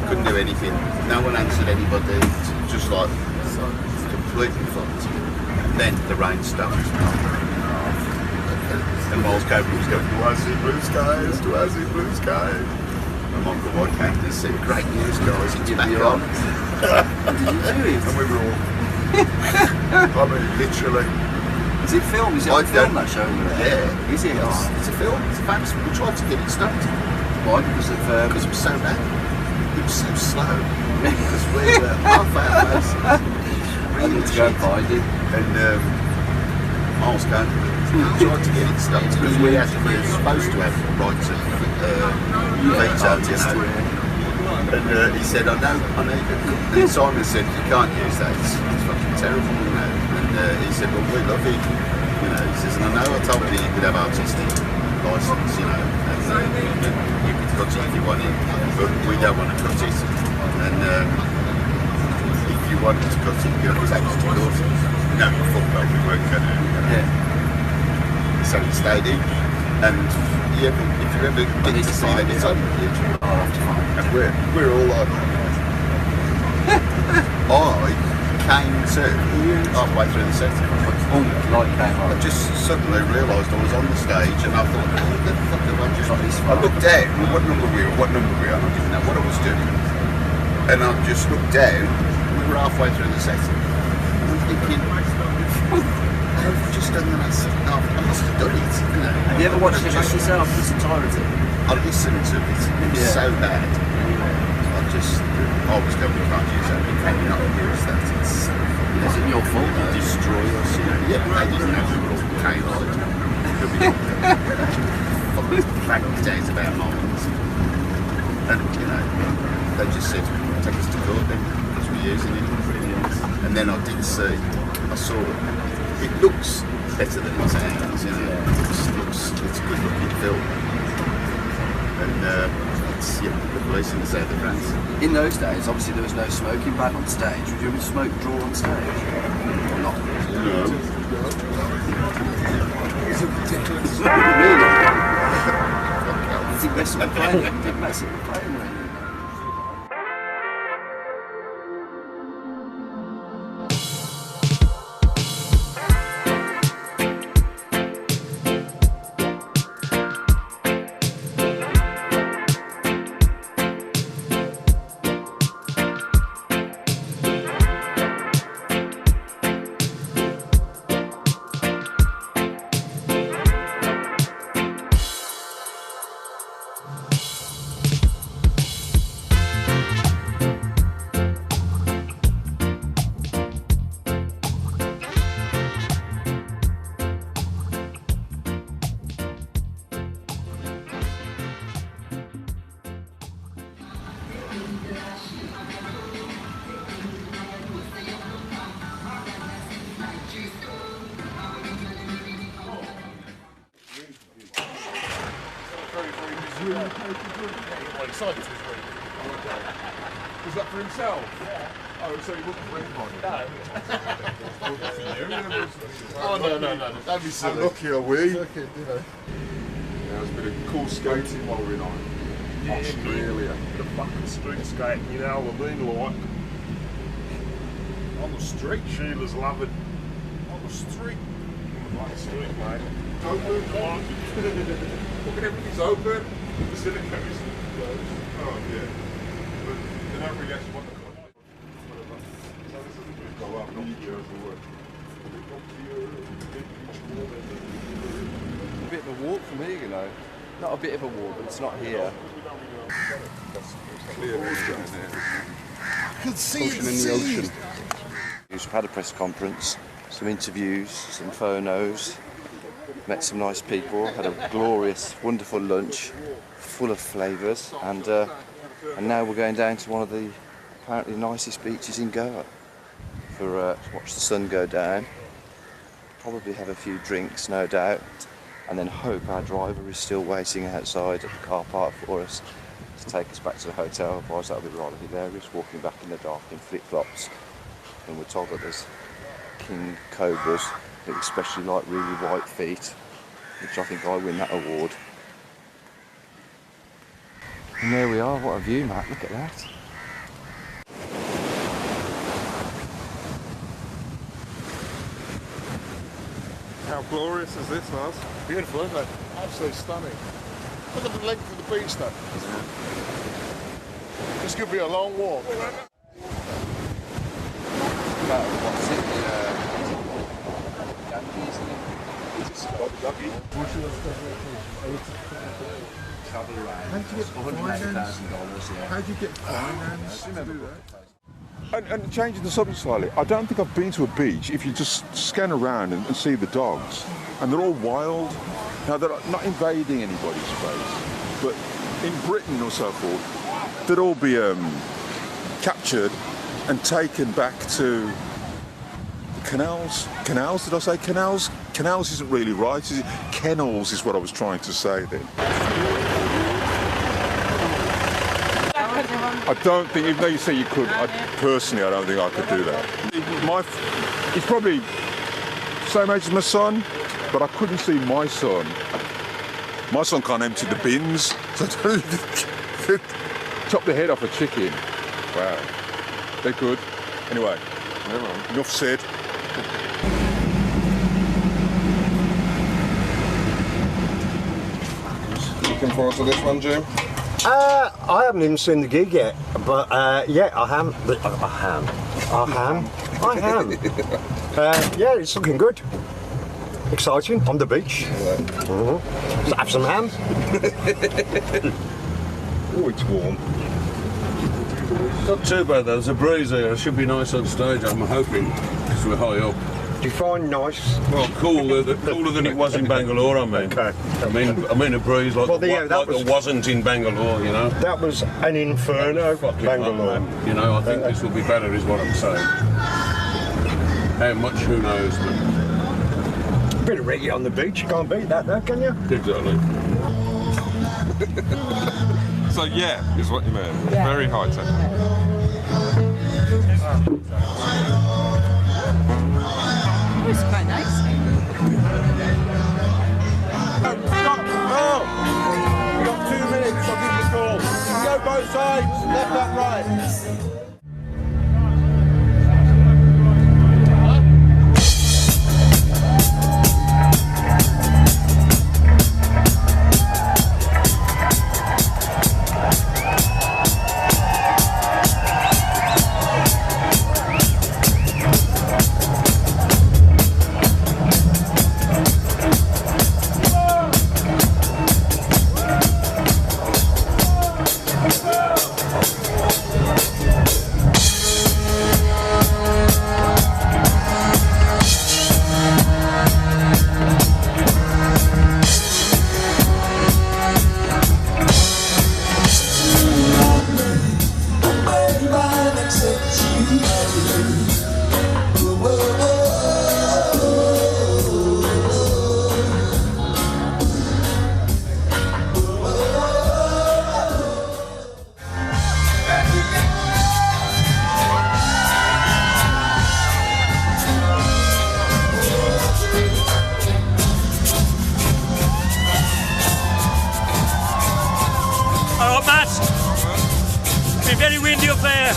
couldn't do anything. No one answered anybody. Just like completely fucked. And then the rain stopped. And Miles Copeland was going, do I see blue skies? Do I see blue skies? And Michael White came and said, great news guys, it's back on. And we were all, I mean, literally. Is it filmed? Is it on film, that show? Yeah. Is it? It's a film, it's a famous. We tried to get it stopped. Why? Because it was so bad. It was so slow. Because we were half our faces. I need to go and find it. And Miles Copeland tried to get it stopped because we were supposed to have rights of veto, you know. And he said, I know. And Simon said, you can't use that, it's fucking terrible, you know. And he said, well, we love it, you know. He says, and I know I told you you could have artistic license, you know, and you could cut it if you wanted, but we don't want to cut it. And if you wanted to cut it, you have to take it to court. No, fuck well, we weren't going to. Yeah. So he stayed in, and yeah, if you ever get to see it, it's on YouTube. I'll have to find it. And we're all like, I came to halfway through the set. I just suddenly realised I was on the stage, and I thought, what the fuck have I just? I looked down, what number we were, and I didn't know what I was doing. And I just looked down, and we were halfway through the set. And I'm thinking, I've just done the last half. I must have done it. You know. Have you ever watched it back yourself, this entirety? I listened to it. It was so bad. I was going, we can't use that. We cannot use that. It's isn't your fault. It destroyed us. You know. Yeah, they didn't know we were all chaotic. Fucking flagged down about minds. And you know, they just said, take us to court then because we're using it. And then I did see. I saw it looks better than it sounds, you know. It's a good looking film. And it's the police in the south of France. In those days, obviously there was no smoking ban on stage. Would you ever smoke draw on stage? Or not? No. It's ridiculous. Really? Did you mess with the plane? Did you mess with the plane? Well, excited to his ring. Was that for himself? Yeah. Oh, so he wasn't for anybody? No. Oh, no. That'd be silly. How lucky are we? Yeah, it's been a cool skating while we're in Australia. Bit of fucking street skating, you know what I mean, like. On the street, Sheila's loving. On the street. On the street, mate. Open, come on. Look at everything's open. The silicone's closed. Oh, yeah. But they don't really actually want the content. So this isn't going to go up, not years of work. A bit of a walk for me, you know. Not a bit of a walk, but it's not here. Clear water down there. I can see Ocean in the ocean. We've had a press conference, some interviews, some phonos, met some nice people, had a glorious, wonderful lunch, full of flavours, and now we're going down to one of the apparently nicest beaches in Goa to watch the sun go down. Probably have a few drinks, no doubt, and then hope our driver is still waiting outside at the car park for us to take us back to the hotel. Otherwise that would be rather hilarious, walking back in the dark in flip-flops. And we're told that there's king cobras that especially like really white feet, which I think I win that award. And there we are, what a view, Matt, look at that. How glorious is this, Lars? Beautiful, isn't it? Absolutely stunning. Look at the length of the beach, though. This could be a long walk. What's it? Travel around. How do you get finance? $180,000, How do you get finance to do that? And changing the subject slightly, I don't think I've been to a beach if you just scan around and see the dogs, and they're all wild. Now, they're not invading anybody's space, but in Britain or so forth, they'd all be captured and taken back to canals. Canals, did I say canals? Canals isn't really right, is it? Kennels is what I was trying to say then. I don't think, even though you say you could, personally I don't think I could do that. He's probably the same age as my son, but I couldn't see my son. My son can't empty the bins, so chop the head off a chicken. Wow, they're good. Anyway, enough said. Looking forward to this one, Jim? I haven't even seen the gig yet, but yeah, I am. Yeah, it's looking good. Exciting, on the beach. Let's have some ham. Oh, it's warm. Not too bad though, there's a breeze here. It should be nice on stage, I'm hoping, because we're high up. Define nice. Well, cooler than it was in Bangalore, I mean. Okay. I mean a breeze like, well, there wasn't in Bangalore, you know. That was an inferno, Bangalore. You know, I think this will be better is what I'm saying. How much, who knows, but... A bit of reggae on the beach, you can't beat that though, can you? Exactly. So yeah, is what you mean. Yeah. Very high tech. Oh, it's quite nice. Stop! Oh! We've got 2 minutes, I'll give you a call. You go both sides, left and right. there.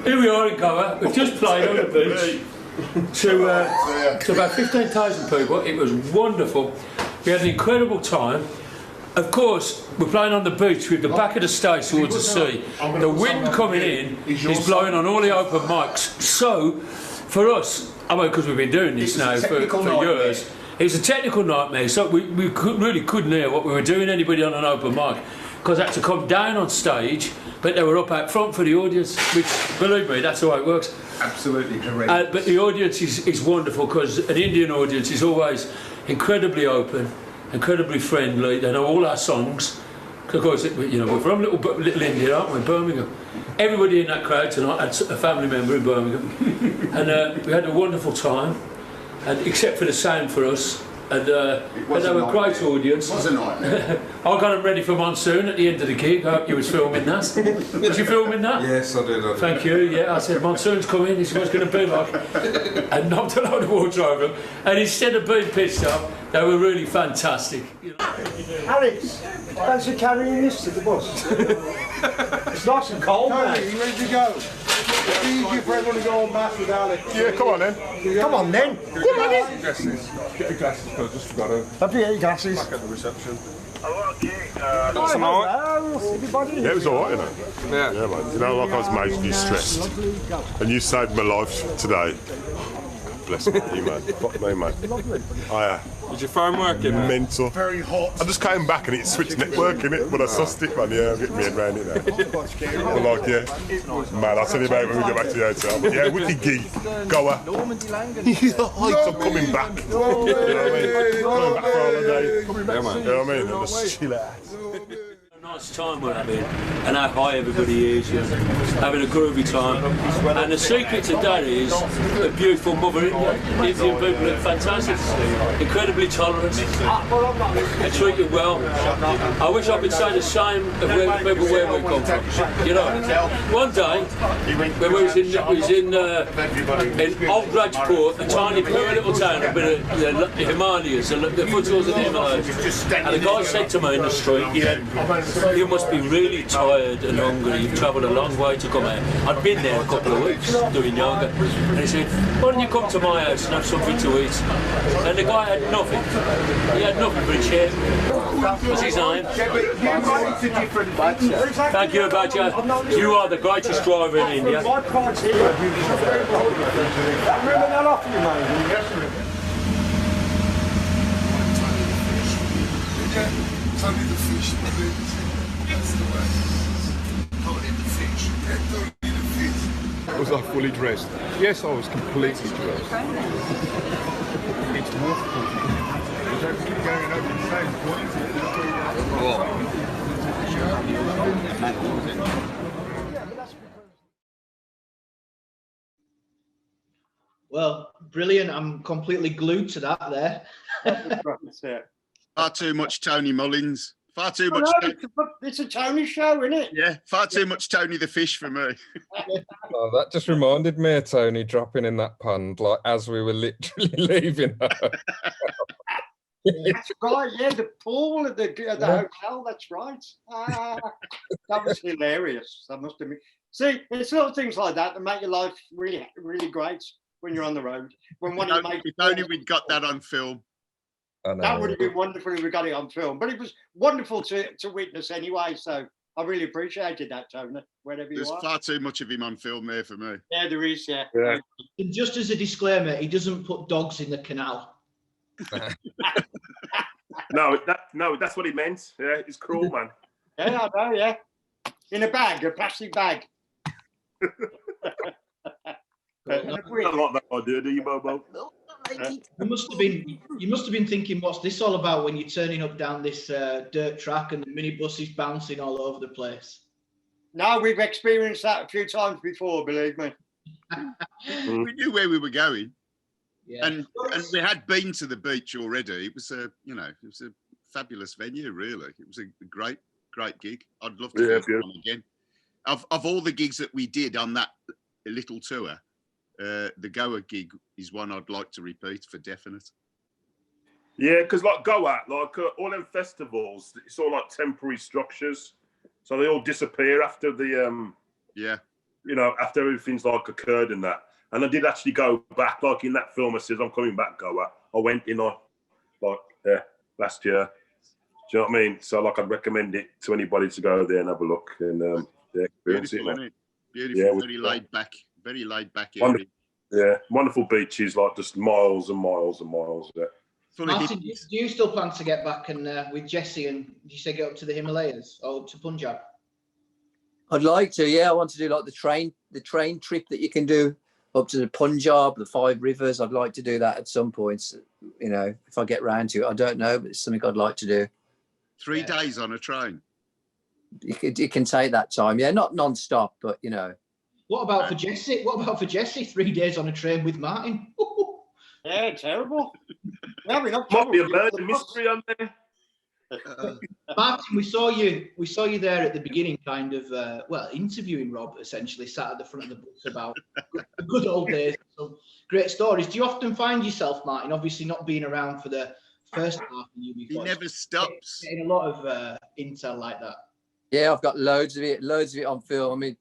Here we are in Goa. We've just played on the beach to about 15,000 people. It was wonderful. We had an incredible time. Of course, we're playing on the beach with the back of the stage towards the sea. The wind coming in is blowing on all the open mics. So, for us, I mean, because we've been doing this now for years, it's a technical nightmare. So we really couldn't hear what we were doing, anybody on an open mic, because I had to come down on stage, but they were up out front for the audience, which, believe me, that's the way it works. Absolutely correct. But the audience is wonderful, because an Indian audience is always incredibly open, incredibly friendly. They know all our songs. Of course, you know, we're from little India, aren't we, Birmingham. Everybody in that crowd tonight had a family member in Birmingham. And we had a wonderful time, and except for the sound for us. And they were a great audience. It was a nightmare. I got them ready for Monsoon at the end of the gig. I hope you was filming that. Was you filming that? Yes, I did. Thank you. Yeah, I said Monsoon's coming. This is what it's going to be like. And knocked a load of water over them. And instead of being pissed off, they were really fantastic. Alex, fancy carrying this to the bus? It's nice and cold, Tony, mate. you ready to go? It's easier for everyone to go on back with Alex. Yeah, come on then. Come on then. Come on then. Glasses. Get your glasses, because I just forgot them. Have you got your glasses? Back at the reception. That's everybody. Yeah, it was alright, you know. Yeah, man. You know, like I was majorly stressed. And you saved my life today. Bless me, man. Fuck me, mate. Did your phone working? Mental. Very hot. I just came back and it switched network, innit? But I sussed it, man. Yeah, I'm getting my head round it now. But like, yeah. Man, I'll tell you about it when we get back to the hotel. But yeah, wicked gig. Goa. I'm coming back. You know what I mean? Coming back for holiday. You know what I mean? And just chill out. Nice time we're having, and how high everybody is, you know, having a groovy time. And the secret to that is a beautiful mother India. Indian people are fantastic, incredibly tolerant, they treat you well. I wish I could say the same of where we come from. You know, one day when we was in Old Rajpur, a tiny poor little town up in the Himalayas, the foothills of the Himalayas, and a guy said to me in the street, you must be really tired and hungry. You've travelled a long way to come out. I'd been there a couple of weeks doing yoga. And he said, why don't you come to my house and have something to eat? And the guy had nothing. He had nothing but a chair. What's his name? Thank you, Badger. You are the greatest driver in India. Remember that off you, mate? Tony the fish, that's the way. Tony the fish. Tony the fish. Was I fully dressed? Yes, I was completely dressed. It's more difficult. You don't keep going over the same Well, brilliant. I'm completely glued to that there. Far too much Tony Mullins. Far too much. It's a Tony show, isn't it? Yeah, far too much Tony the fish for me. Oh, that just reminded me of Tony dropping in that pond, like as we were literally leaving her. That's right, yeah, the pool at the hotel, that's right. That was hilarious. That must have been. See, it's little things like that that make your life really, really great when you're on the road. When one of your mates, if only we'd got that on film. That would have been wonderful if we got it on film. But it was wonderful to witness anyway. So I really appreciated that, Tony. Wherever you There's are. far too much of him on film there for me. Yeah, there is. Yeah. And just as a disclaimer, he doesn't put dogs in the canal. No, that's what he meant. Yeah, it's cruel, man. Yeah, I know. Yeah, in a bag, a plastic bag. You don't like that idea, do you, Bobo? You must have been thinking, what's this all about when you're turning up down this dirt track and the minibus is bouncing all over the place? No, we've experienced that a few times before, believe me. We knew where we were going. Yeah. And we had been to the beach already. It was a fabulous venue, really. It was a great gig. I'd love to do one again. Of all the gigs that we did on that little tour, the Goa gig is one I'd like to repeat for definite. Yeah, because like Goa, like all them festivals, it's all like temporary structures, so they all disappear after the after everything's like occurred and that. And I did actually go back, like in that film, it says I'm coming back, Goa. I went in on last year. Do you know what I mean? So like I'd recommend it to anybody to go there and have a look and experience Beautiful, it. isn't it? Beautiful, Yeah, very laid back area. Wonderful, yeah, wonderful beaches, like just miles and miles and miles. Yeah. Martin, do you still plan to get back and with Jesse and did you say get up to the Himalayas or up to Punjab? I'd like to, yeah. I want to do like the train trip that you can do up to the Punjab, the 5 rivers. I'd like to do that at some point, you know, if I get round to it. I don't know, but it's something I'd like to do. 3 days on a train. It can take that time, yeah, not non-stop, but you know. What about for Jesse? 3 days on a train with Martin? Yeah, terrible. Yeah, Might be a murder mystery on there. Martin, we saw you there at the beginning, kind of interviewing Rob, essentially sat at the front of the bus about the good old days. Some great stories. Do you often find yourself, Martin, obviously not being around for the first half of UB40, he never stops. Getting a lot of intel like that. Yeah, I've got loads of it on film. I mean,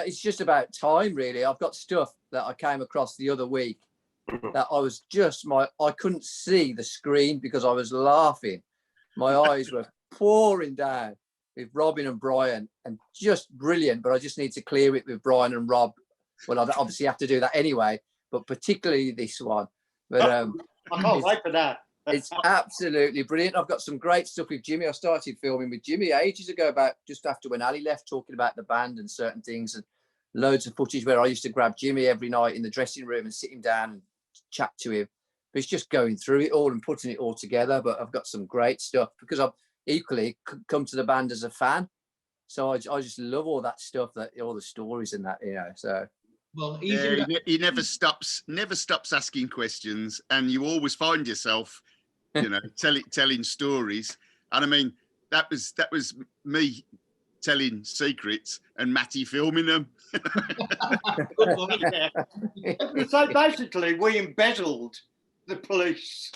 it's just about time, really. I've got stuff that I came across the other week that I was I couldn't see the screen because I was laughing. My eyes were pouring down with Robin and Brian, and just brilliant. But I just need to clear it with Brian and Rob. Well, I obviously have to do that anyway, but particularly this one. But I can't wait for that. It's absolutely brilliant. I've got some great stuff with Jimmy. I started filming with Jimmy ages ago, about just after when Ali left, talking about the band and certain things, and loads of footage where I used to grab Jimmy every night in the dressing room and sit him down and chat to him. But it's just going through it all and putting it all together. But I've got some great stuff because I've equally come to the band as a fan. So I just love all that stuff, all the stories and that, you know, so. Well, he never stops asking questions, and you always find yourself, you know, telling stories. And I mean, that was me telling secrets and Matty filming them. So basically, we embezzled the police.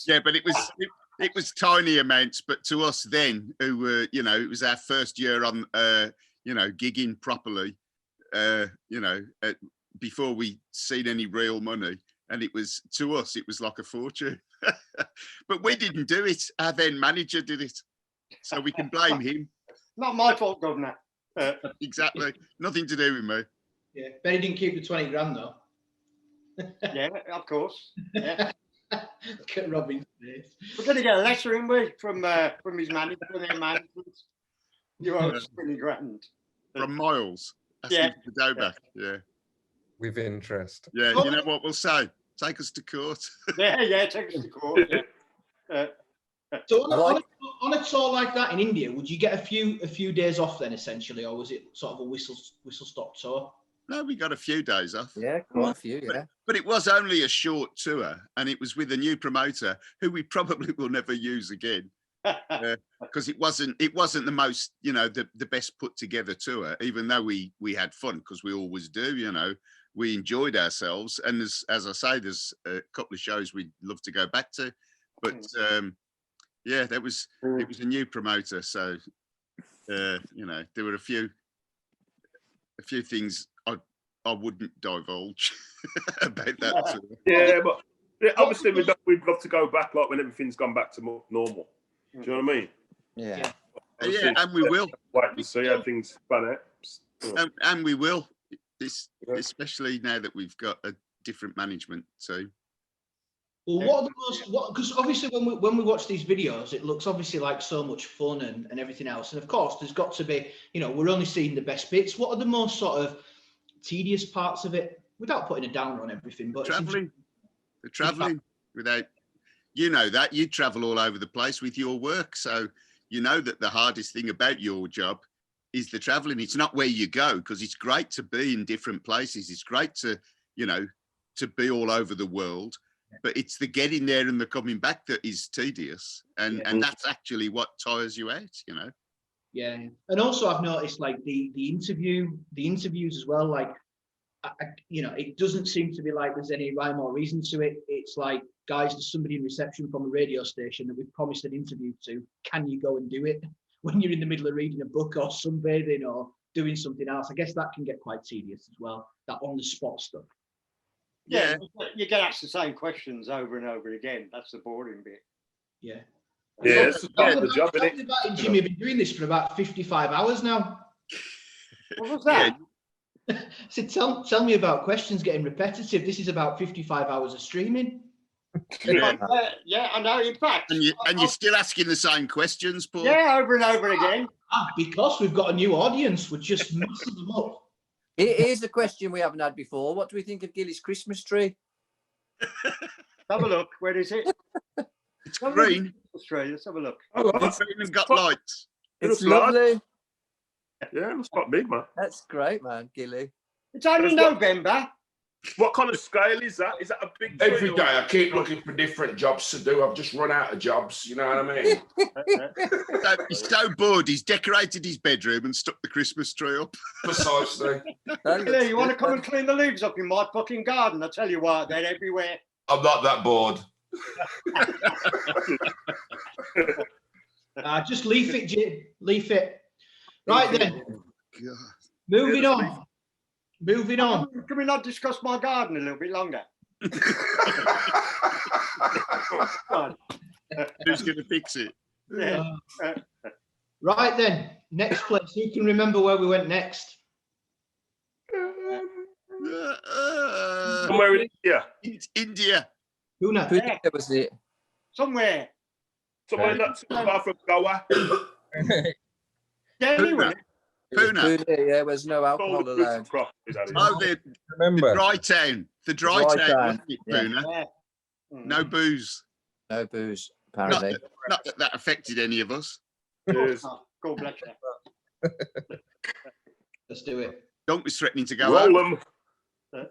Yeah, but it was tiny amounts. But to us then, who were, you know, it was our first year on, gigging properly. Before we seen any real money, and it was, to us, it was like a fortune. But we didn't do it. Our then manager did it, so we can blame him. Not my fault, Governor. Exactly, nothing to do with me. Yeah, but he didn't keep the 20 grand though. Yeah, of course. Yeah. Look at Robin's face. We're going to get a letter in from his manager, from their management. You owe us 20 grand. From Miles. Yeah. To go back. Yeah. With interest. Yeah, you know what we'll say? Take us to court. Yeah, take us to court. Yeah. So on a tour like that in India, would you get a few days off then, essentially, or was it sort of a whistle stop tour? No, we got a few days off. Yeah, quite a few, yeah. But it was only a short tour, and it was with a new promoter who we probably will never use again. Because it wasn't the most, you know, the best put together tour, even though we had fun, because we always do, you know. We enjoyed ourselves, and as I say, there's a couple of shows we'd love to go back to, but yeah, it was a new promoter, so you know, there were a few things I wouldn't divulge about that tour. Yeah, but obviously we'd love to go back, like when everything's gone back to more normal. Do you know what I mean? Yeah. Yeah, and we will. Wait and see how things pan out. And we will. Especially now that we've got a different management team. Well, what are the most? Because obviously, when we watch these videos, it looks obviously like so much fun and everything else. And of course, there's got to be, we're only seeing the best bits. What are the most sort of tedious parts of it, without putting a downer on everything? But the traveling without, that you travel all over the place with your work, so you know that the hardest thing about your job is the traveling. It's not where you go, because it's great to be in different places. It's great to, to be all over the world. But it's the getting there and the coming back that is tedious, and that's actually what tires you out, Yeah, and also I've noticed like the interviews as well. Like, it doesn't seem to be like there's any rhyme or reason to it. It's like, guys, there's somebody in reception from a radio station that we've promised an interview to. Can you go and do it? When you're in the middle of reading a book or sunbathing or doing something else, I guess that can get quite tedious as well. That on the spot stuff. Yeah, you get asked the same questions over and over again. That's the boring bit. Yeah. Yeah, it's the job, isn't it? Jimmy, I've been doing this for about 55 hours now. What was that? So tell me about questions getting repetitive. This is about 55 hours of streaming. Yeah, I know. In fact, and you're still asking the same questions, Paul. Yeah, over and over again. Because we've got a new audience, we're just messing them up. Here's a question we haven't had before. What do we think of Gilly's Christmas tree? Have a look. Where is it? It's green. Let's have a look. It's green and got lights. It's lovely. Yeah, it looks quite big, man. That's great, man, Gilly. It's only November. What kind of scale is that? Is that a big tree? Every day I keep looking for different jobs to do. I've just run out of jobs, you know what I mean? He's so bored, he's decorated his bedroom and stuck the Christmas tree up. Precisely. Gilly, you want to come and clean the leaves up in my fucking garden? I tell you what, they're everywhere. I'm not that bored. Just leaf it, Jim. Leaf it. Right then. Moving on. Moving on. Can we not discuss my garden a little bit longer? Who's going to fix it? Yeah. Right then. Next place. Who can remember where we went next? Somewhere in India. It's India. Pune. Where was it? Somewhere not too far from Goa. Anyway. Pune. Yeah, there's no alcohol allowed. Oh, the dry town. The dry town, wasn't it, Pune? Yeah. No booze. No booze, apparently. Not that that affected any of us. Cheers. God bless you. Let's do it. Don't be threatening to go Roll out. them.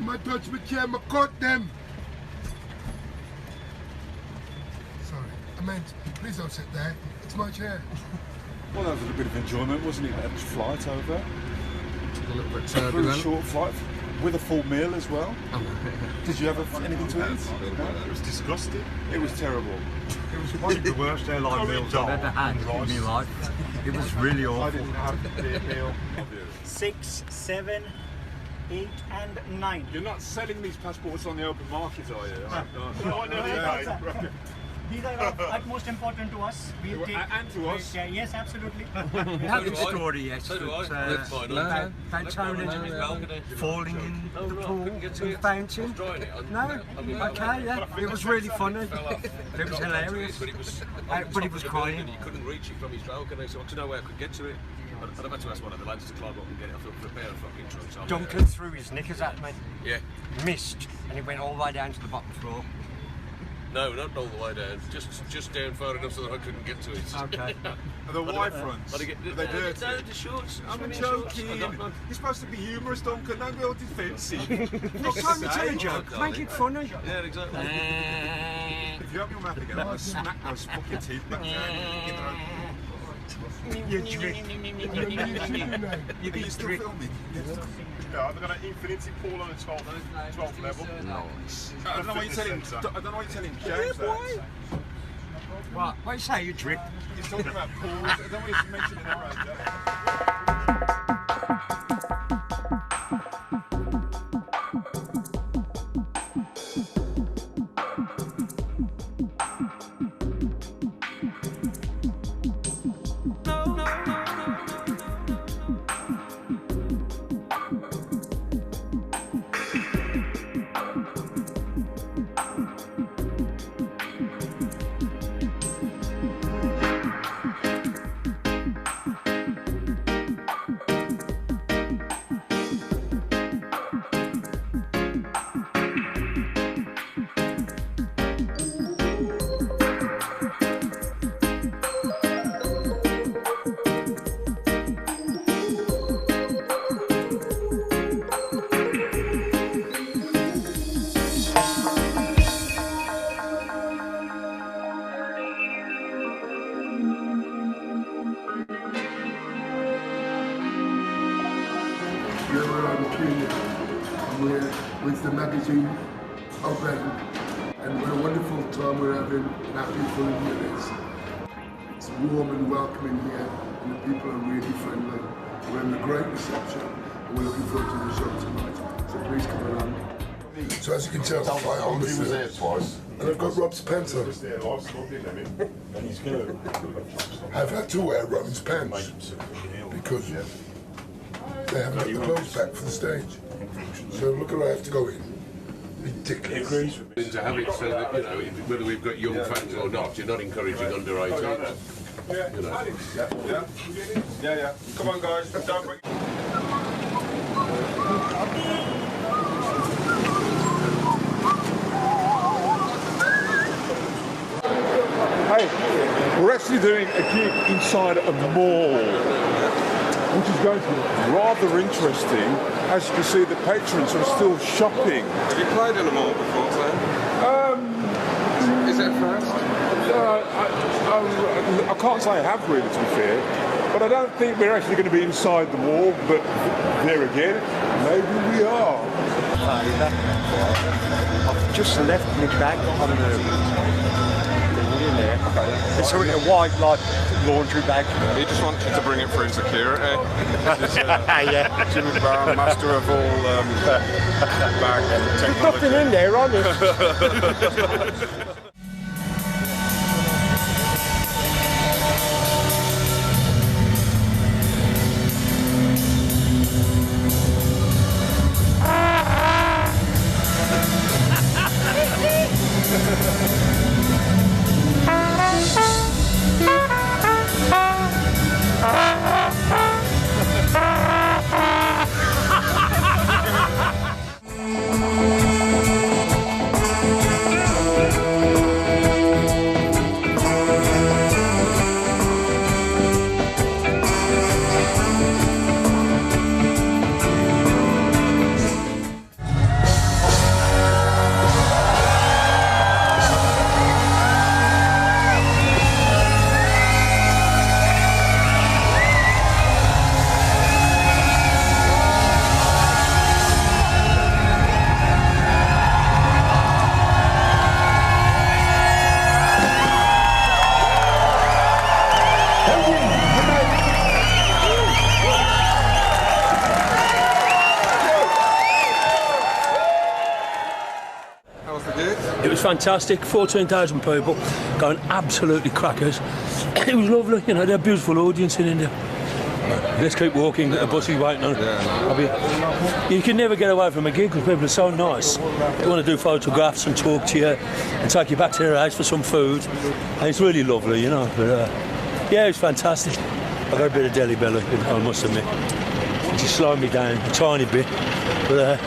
My touch my chair, I caught them. Sorry, I meant, please don't sit there. It's my chair. Well, that was a bit of enjoyment, wasn't it? That flight over. A little bit Very turbulent. short flight with a full meal as well. Did you have anything to eat? It was disgusting. It was terrible. It was one of the worst airline meals I've ever had in my life. It was really awful. I didn't have the meal. 6, 7, 8 and 9. You're not selling these passports on the open market, are you? These are utmost important to us. We take, and to us. Yes, absolutely. We have a story, yes. About Tony falling in the pool, in the fountain. No? Okay, yeah. It was really funny. It was hilarious. But he was crying. He couldn't reach it from his balcony, so I wanted to know where I could get to it. I'd have had to ask one of the lads to climb up and get it. I thought for a pair of fucking trunks. Duncan threw his knickers at me. Yeah. Missed, and he went all the way down to the bottom floor. No, not all the way down. Just down far enough so that I couldn't get to it. Okay. Are the Y fronts? Are they dirty? No, the shorts. I'm joking. You're supposed to be humorous, Duncan. Don't be all defensive. Next time you tell a joke, make it funny. Yeah, exactly. If you have your mouth again, I'll smack those fucking teeth back down. You trick. You still filming? Yeah, they've got an infinity pool on the 12th level. Nice. I don't know what you're telling James. What do you say, you drip? He's talking about pools. I don't want you to mention an arrow. With the magazine open, and what a wonderful time we're having, and how beautiful India is. It's warm and welcoming here, and the people are really friendly. We're having a great reception, and we're looking forward to the show tonight, so please come along. So as you can tell, I was there twice. And I've got Rob's pants on. And he's good. I've had to wear Rob's pants, because they haven't got the clothes back for the stage. So look where I have to go in. Ridiculous. To have it so that, you know, whether we've got young fans or not, you're not encouraging under 18. You know. Yeah. Come on, guys. Don't bring... Hey, we're actually doing a gig inside a mall, which is going to be rather interesting. As you can see, the patrons are still shopping. Have you played in a mall before, Sam? Is that first? I can't say I have really, to be fair, but I don't think we're actually going to be inside the mall, but there again, maybe we are. I've just left my bag on the... It's a white, like, laundry bag. He just wants you to bring it through security. Yeah. Jimmy Brown, master of all bag technology. There's nothing in there, honest. It was fantastic, 14,000 people going absolutely crackers. It was lovely, you know, they're a beautiful audience in India. Let's keep walking, the bus is waiting on. You can never get away from a gig because people are so nice. They want to do photographs and talk to you and take you back to their house for some food. And it's really lovely, you know. But yeah, it was fantastic. I got a bit of Delhi belly, I must admit. It just slowed me down a tiny bit. But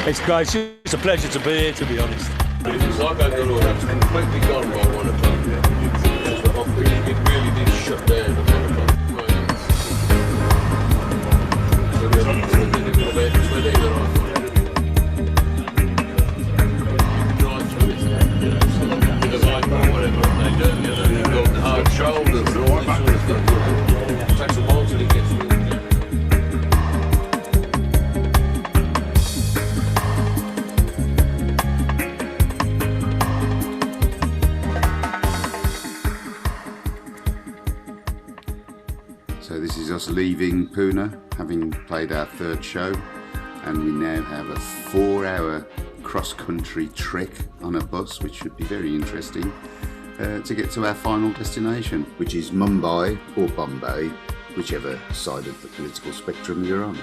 it's great. It's a pleasure to be here, to be honest. It was like Bangalore, I was completely gone by 1 o'clock. It really did shut down at 1 o'clock. So we had to do it about 20 hours. Drive through it, you know, so with a bike or whatever they do, you know, you've got hard shoulders and all this sort of stuff. It takes a while till it gets through. So this is us leaving Pune, having played our third show, and we now have a 4-hour cross-country trek on a bus, which should be very interesting, to get to our final destination, which is Mumbai or Bombay, whichever side of the political spectrum you're on.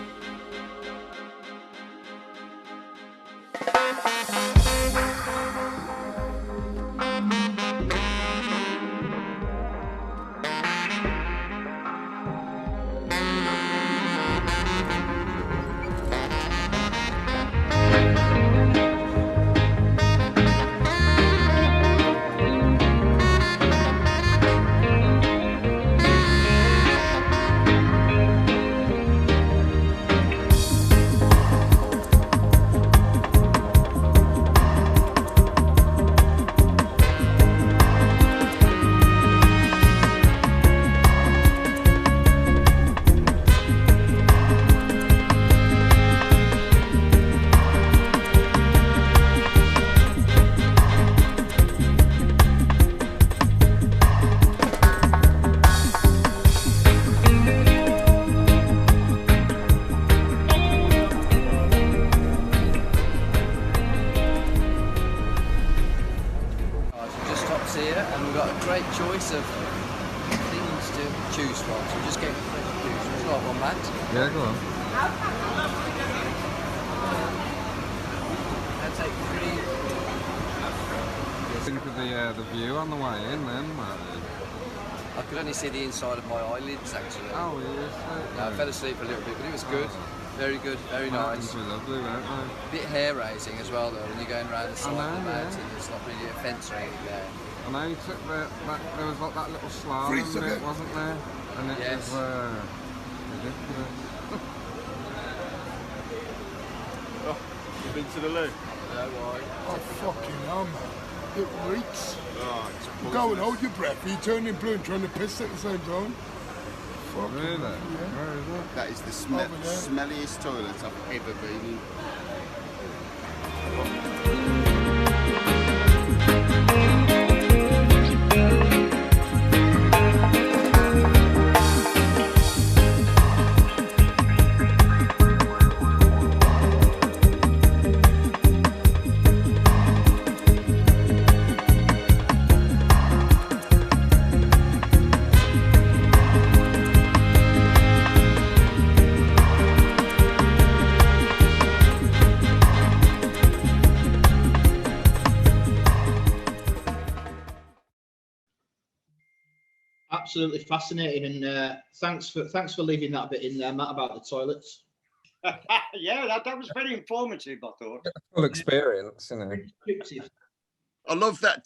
See the inside of my eyelids actually. Oh yes. I fell asleep a little bit, but it was good. Very good, very nice. Lovely, weren't they? Bit hair raising as well though when you're going around the side of the mountain. There's not really a fence or anything there. I know you took there was like that little slalom bit, wasn't there? And it was ridiculous. Oh, you've been to the loo? No, why? Oh fucking hell, man. It reeks. Oh, it's Go and hold your breath. Are you turning blue and trying to piss at the same time? Really? Yeah. Where is it? That is the smelliest toilet I've ever been in. Absolutely fascinating, and thanks for leaving that bit in there, Matt, about the toilets. Yeah, that was very informative, I thought. Full experience, you know. I love that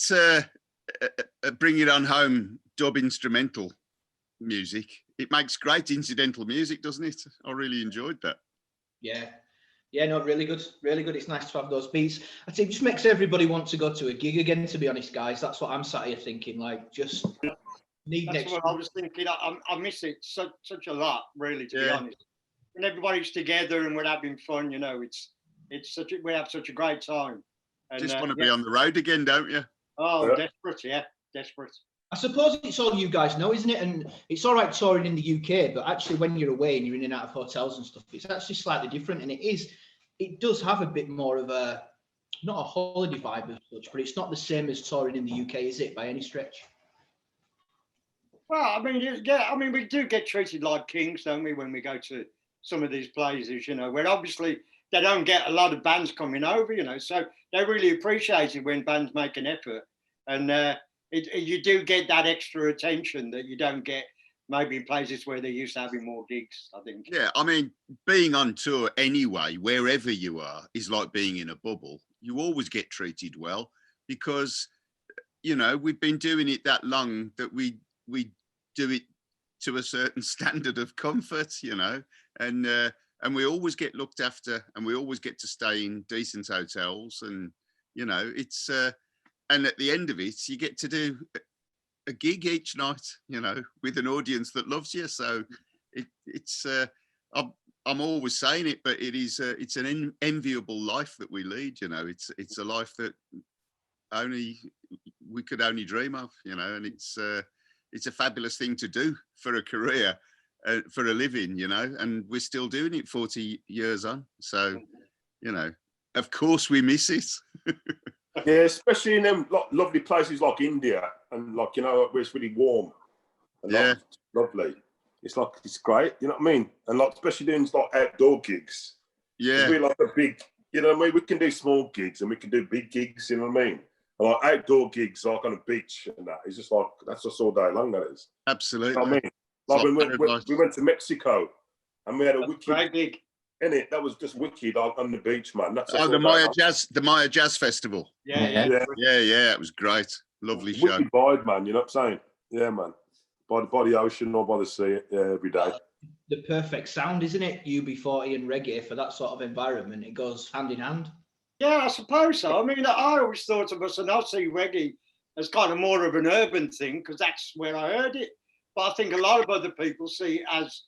Bring It On Home dub instrumental music. It makes great incidental music, doesn't it? I really enjoyed that. Yeah, no, really good, really good. It's nice to have those beats. I think it just makes everybody want to go to a gig again, to be honest, guys. That's what I'm sat here thinking, like, just That's what I was thinking. I miss it such a lot, really, to be honest. When everybody's together and we're having fun, you know, we have such a great time. And, just want to be on the road again, don't you? Oh, desperate, yeah, desperate. I suppose it's all you guys know, isn't it? And it's all right touring in the UK, but actually when you're away and you're in and out of hotels and stuff, it's actually slightly different. And it does have a bit more of a, not a holiday vibe as such, but it's not the same as touring in the UK, is it, by any stretch? Well, I mean, yeah, I mean, we do get treated like kings, don't we, when we go to some of these places, you know, where obviously they don't get a lot of bands coming over, you know, so they really appreciate it when bands make an effort. And you do get that extra attention that you don't get maybe in places where they're used to having more gigs, I think. Yeah, I mean, being on tour anyway, wherever you are, is like being in a bubble. You always get treated well because, you know, we've been doing it that long that we do it to a certain standard of comfort, you know, and we always get looked after and we always get to stay in decent hotels, and, you know, it's, and at the end of it, you get to do a gig each night, you know, with an audience that loves you. So it's, I'm always saying it, but it's an enviable life that we lead, you know, it's a life that we could only dream of, you know, and it's a fabulous thing to do for a career. for a living, you know, and we're still doing it 40 years on. So, you know, of course we miss it. Yeah, especially in them lovely places like India, and like, you know, where it's really warm. And yeah, lovely. It's like, it's great, you know what I mean? And like, especially doing like outdoor gigs. Yeah, we're like a big, you know what I mean? We can do small gigs and we can do big gigs, you know what I mean? And like outdoor gigs, like on a beach and that, it's just like, that's just all day long, that is. absolutely. You know what I mean? Like when we went to Mexico and we had a wicked gig in it. That was just wicked on the beach, man. That's the Maya Jazz Festival. Yeah. It was great. Lovely show. Wicked vibe, man. You know what I'm saying? Yeah, man. By the ocean or by the sea, every day. The perfect sound, isn't it? UB40 and reggae for that sort of environment. It goes hand in hand. Yeah, I suppose so. I mean, I always thought of us, and I see reggae as kind of more of an urban thing because that's where I heard it. But I think a lot of other people see it as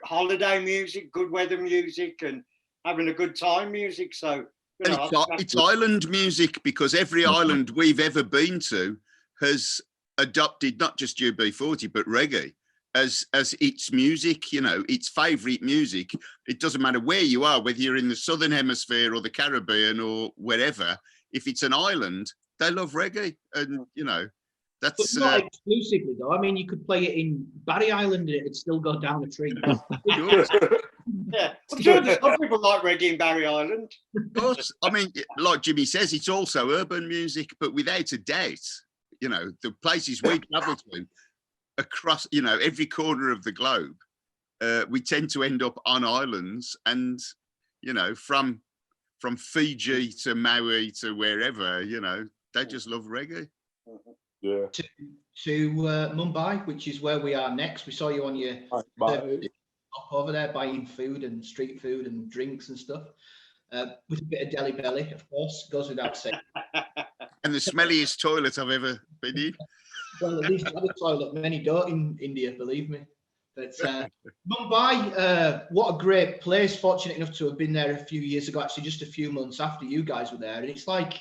holiday music, good weather music, and having a good time music. So, you know, it's island music, because every island we've ever been to has adopted not just UB40 but reggae as its music, you know, its favourite music. It doesn't matter where you are, whether you're in the Southern Hemisphere or the Caribbean or wherever. If it's an island, they love reggae, and you know. That's not exclusively though. I mean, you could play it in Barry Island and it'd still go down the tree. Yeah, I'm sure there's some people like reggae in Barry Island. Of course. I mean, like Jimmy says, it's also urban music, but without a doubt, you know, the places we travel to across, you know, every corner of the globe, we tend to end up on islands, and, you know, from Fiji to Maui to wherever, you know, they just love reggae. Yeah. To Mumbai, which is where we are next. We saw you on your up over there buying food and street food and drinks and stuff. With a bit of Delhi belly, of course, goes without saying. And the smelliest toilet I've ever been in. Well, at least other toilet, many don't in India, believe me. But Mumbai, what a great place. Fortunate enough to have been there a few years ago, actually just a few months after you guys were there. And it's like,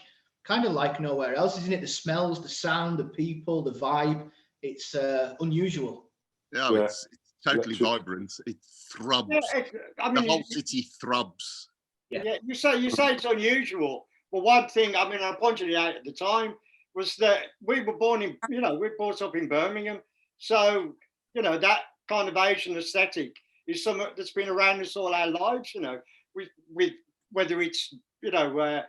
kind of like nowhere else, isn't it? The smells, the sound, the people, the vibe. It's unusual. Yeah, it's totally vibrant. It throbs. Yeah, I mean, the whole city throbs. Yeah, you say it's unusual. But one thing, I mean, I pointed it out at the time, was that we were born in, you know, we were brought up in Birmingham. So, you know, that kind of Asian aesthetic is something that's been around us all our lives, you know, with whether it's, you know,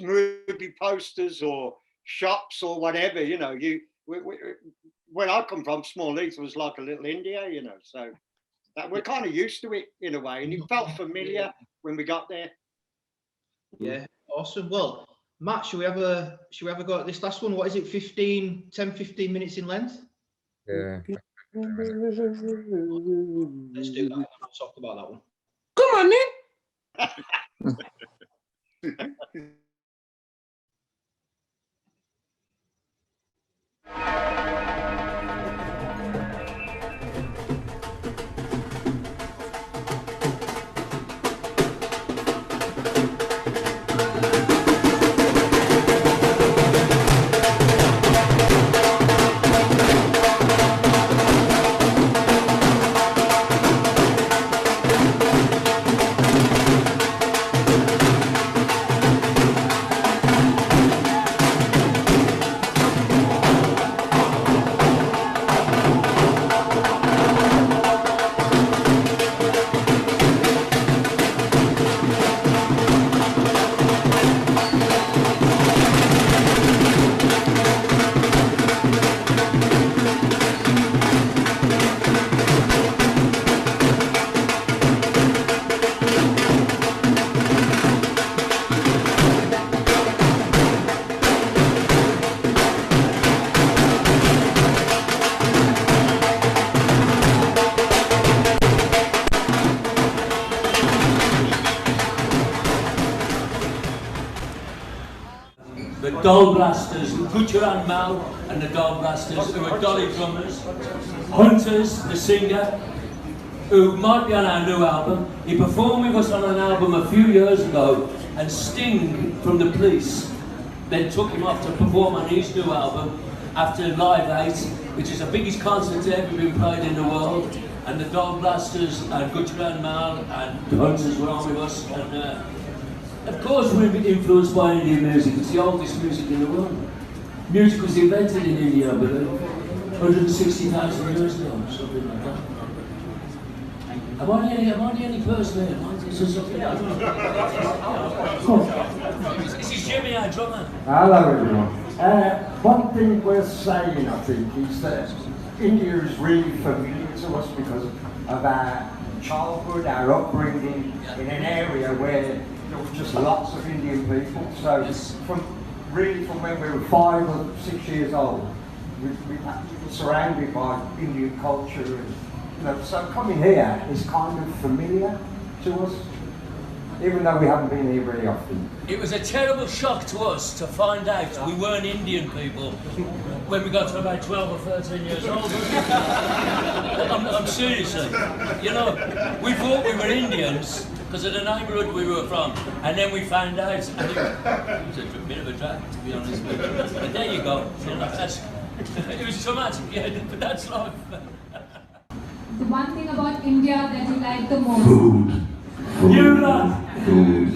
movie posters or shops or whatever, you know. Where I come from, Small Heath was like a little India, you know. So that we're kind of used to it in a way, and it felt familiar when we got there. Yeah, awesome. Well, Matt, should we have a go at this last one? What is it? 10, 15 minutes in length? Yeah. Let's do that. We'll talk about that one. Come on, Nick. Gold Blasters, Gujarat Mal and the Gold Blasters, who are dolly drummers. Hunters, the singer, who might be on our new album. He performed with us on an album a few years ago, and Sting from the Police then took him off to perform on his new album. after Live 8, which is the biggest concert ever been played in the world. And the Dog Blasters and Good Grand Mal and the Hunters were on with us. And of course we're influenced by Indian music. It's the oldest music in the world. Music was invented in India, I believe, 160,000 years ago, something like that. Am I the only person here? This is Jimmy, our drummer. Hello everyone. One thing worth saying, I think, is that India is really familiar to us because of our childhood, our upbringing in an area where there were just lots of Indian people. So from when we were 5 or 6 years old, we were surrounded by Indian culture. And, so coming here is kind of familiar to us, even though we haven't been here very often. It was a terrible shock to us to find out we weren't Indian people when we got to about 12 or 13 years old. I'm seriously, we thought we were Indians because of the neighbourhood we were from, and then we found out, and it was a bit of a drag, to be honest with you. But there you go, it was traumatic, yeah, but that's life. The one thing about India that you like the most? Food. You love food.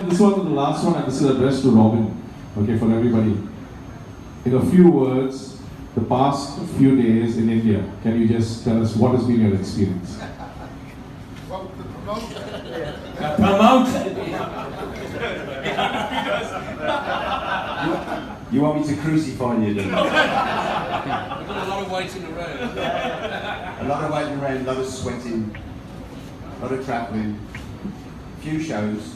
This one is the last one, and this is addressed to Robin, okay, for everybody. In a few words, the past few days in India, can you just tell us what has been your experience? You want me to crucify you then? We've got a lot of waiting around. A lot of waiting around, a lot of sweating, a lot of travelling, few shows,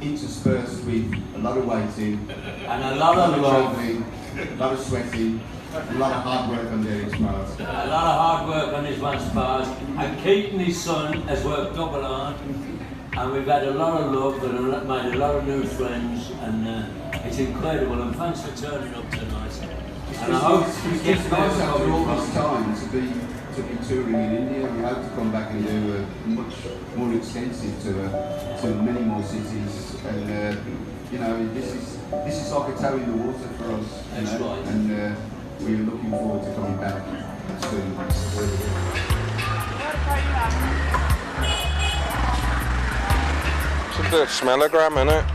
interspersed with a lot of waiting, and a lot of travelling, a lot of sweating, a lot of hard work on Derek's part. A lot of hard work on this one's part, and Keaton, his son, has worked double hard, and we've had a lot of love and made a lot of new friends, and it's incredible, and thanks for turning up tonight. And I hope it's nice after all this time to be touring in India. We hope to come back and do a much more extensive tour to many more cities, and this is like a toe in the water for us. That's right. And we're looking forward to coming back soon. It's a bit of smellogram, isn't it?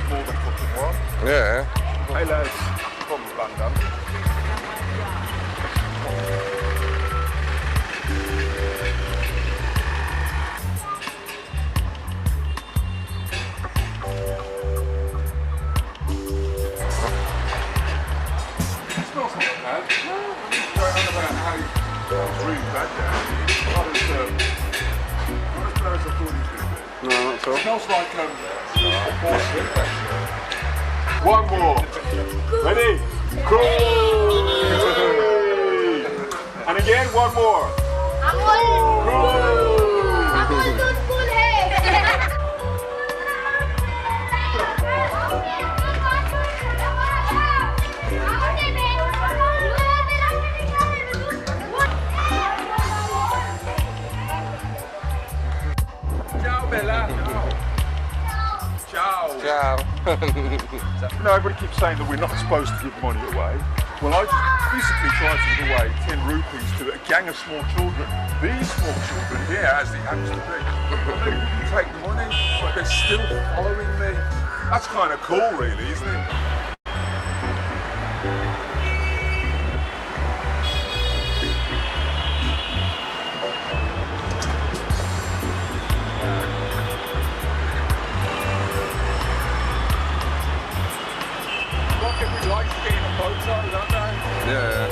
More than fucking one. Yeah. Hey lads, probably London. It smells not bad. Going on about how it's really bad down here. Not as bad as I thought it was going to be. No, not at all. It smells like one more. Ready? Cool. And again, one more. Ciao, Bella. Ciao. Ciao. Everybody keeps saying that we're not supposed to give money away. Well, I just physically tried to give away 10 rupees to a gang of small children. These small children here, as it happens to be, they wouldn't take the money, but they're still following me. That's kind of cool, really, isn't it? Everybody likes getting a photo, don't they? Yeah.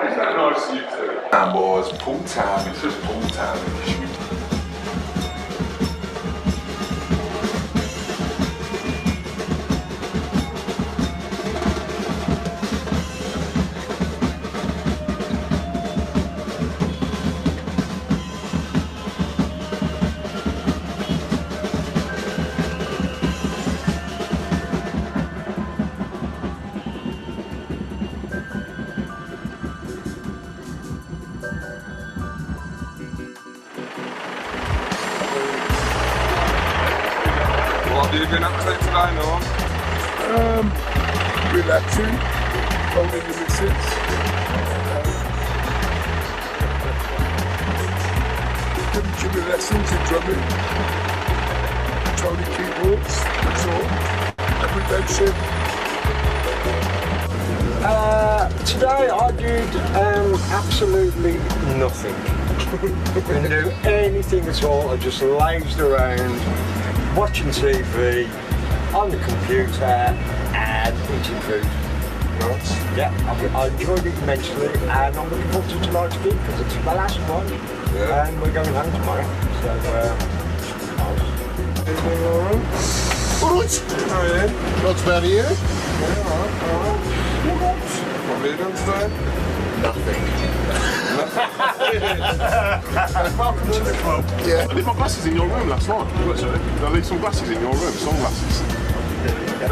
Is that nice of you two? Boys, pool time, it's just pool time. you been up to today, Norm? Relaxing, holding the missus. Giving Jimmy lessons in drumming. Tony keyboards, that's all. Everyday shit. Today I did absolutely nothing. Didn't do anything at all. I just lazed around, watching TV, on the computer, and eating food. Right. Yeah, I enjoyed it immensely, and I'm looking forward to tonight's gig because it's the last one, and we're going home tomorrow. So, everything all right? All right. Oh yeah. What's about you? Yeah, alright. What have you done today? Nothing. Welcome to the club. Yeah. I left my glasses in your room last night. What, sorry? I leave some glasses in your room, sunglasses. Yeah.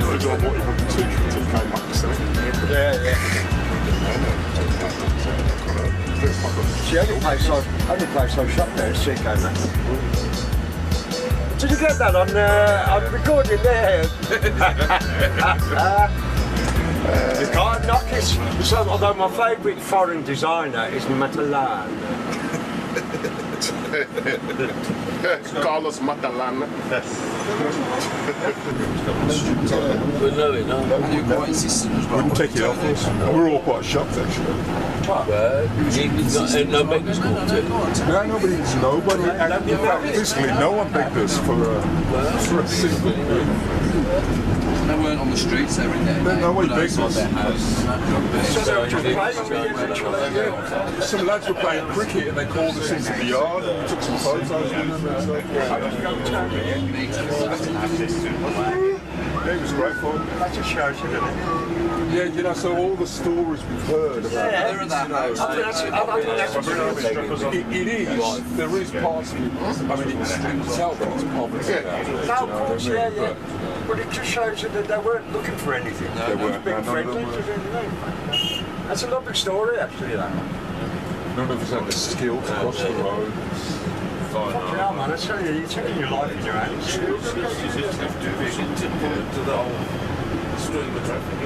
Those are what you have to TK Maxx, Yeah. See, only place I shop there is TK Maxx. Did you get that on recording there? You can't knock it. So, although my favourite foreign designer is Matalan. Carlos Matalan. You're quite insistent as well. Wouldn't take it off us. We're all quite shocked actually. No beggars called it. No, nobody. In fact, physically, no one begged us for a single thing. They weren't on the streets, they were in there. Nobody begged us. Their house. Some lads were playing cricket and they called us into the yard and we took some photos with them and stuff. Yeah, it was great fun. That just shows you, doesn't it? Yeah, you know, so all the stories we've heard about It is. There is parts of it. I mean, you can tell that it's poverty. No, of course, yeah. But it just shows you that they weren't looking for anything. They weren't. Being friendly. That's a lovely story, actually, that. None of us had the skill to cross the road. Fucking hell, man, I tell you, you're taking your life in your hands. To the whole stream of traffic.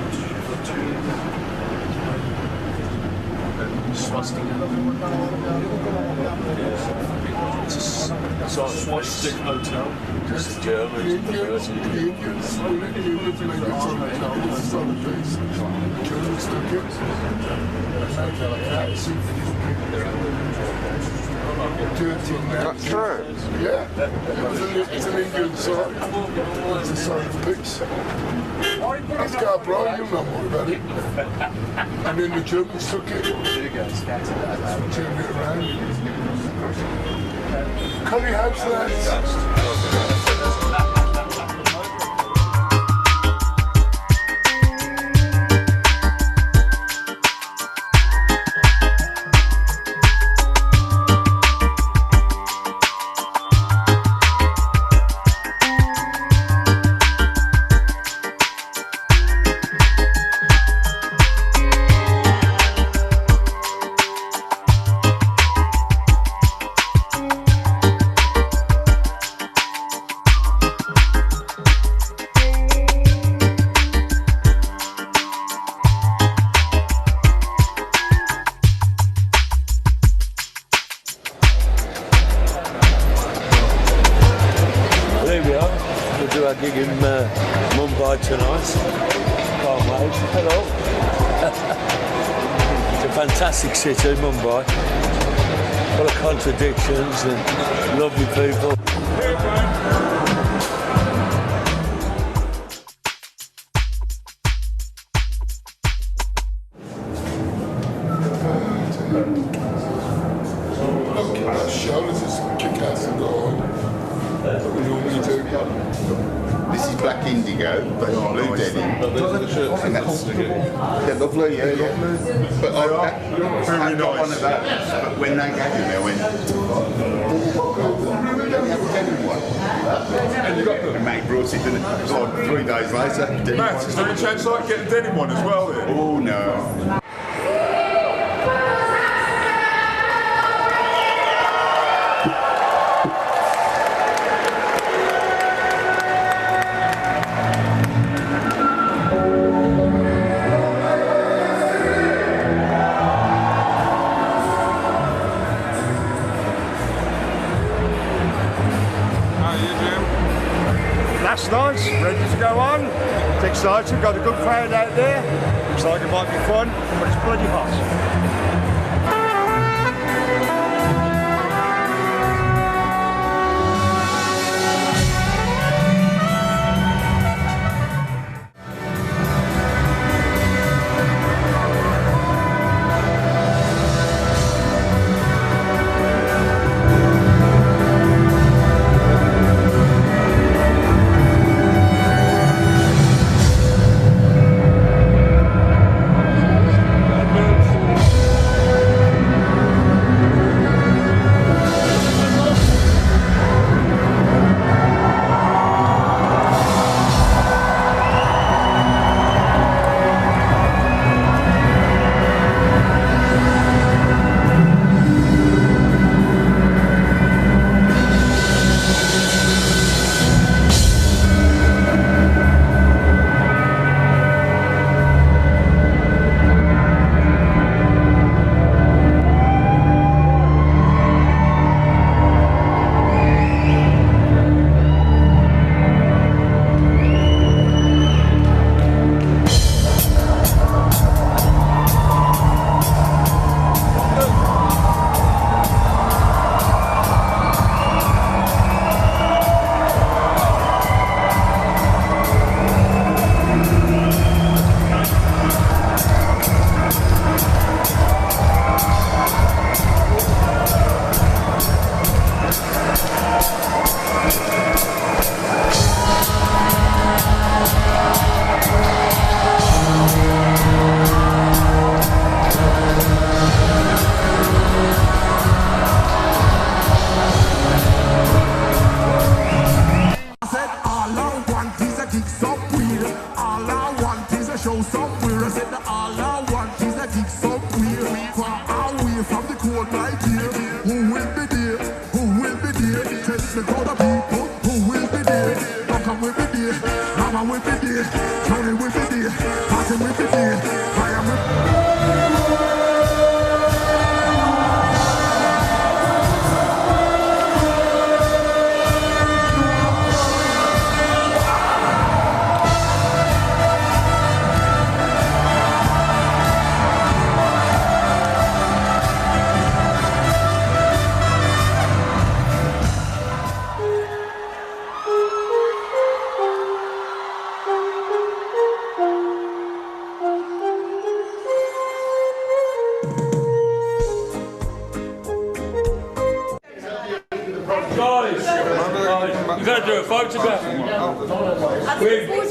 It's a swastika hotel. Just the Germans. The Indians make it on the town with Sundays. Germans took it. That's true. Yeah. It's an Indian sign. It's a sign of peace. That's Scarborough, you'll know more about it. And then the Germans took it. Turned it around. Curry House lads. City, Mumbai, full of contradictions and lovely people. This is black indigo, but blue denim. And that's, they're lovely, yeah. But I got one of those, but when they gave me, I went, don't have a denim one. And you got them? And mate brought it in, 3 days later. Matt, is there any chance I can get a denim one as well then? Oh no. last night, ready to go on. It's exciting, we've got a good crowd out there. Looks like it might be fun, but it's bloody hot.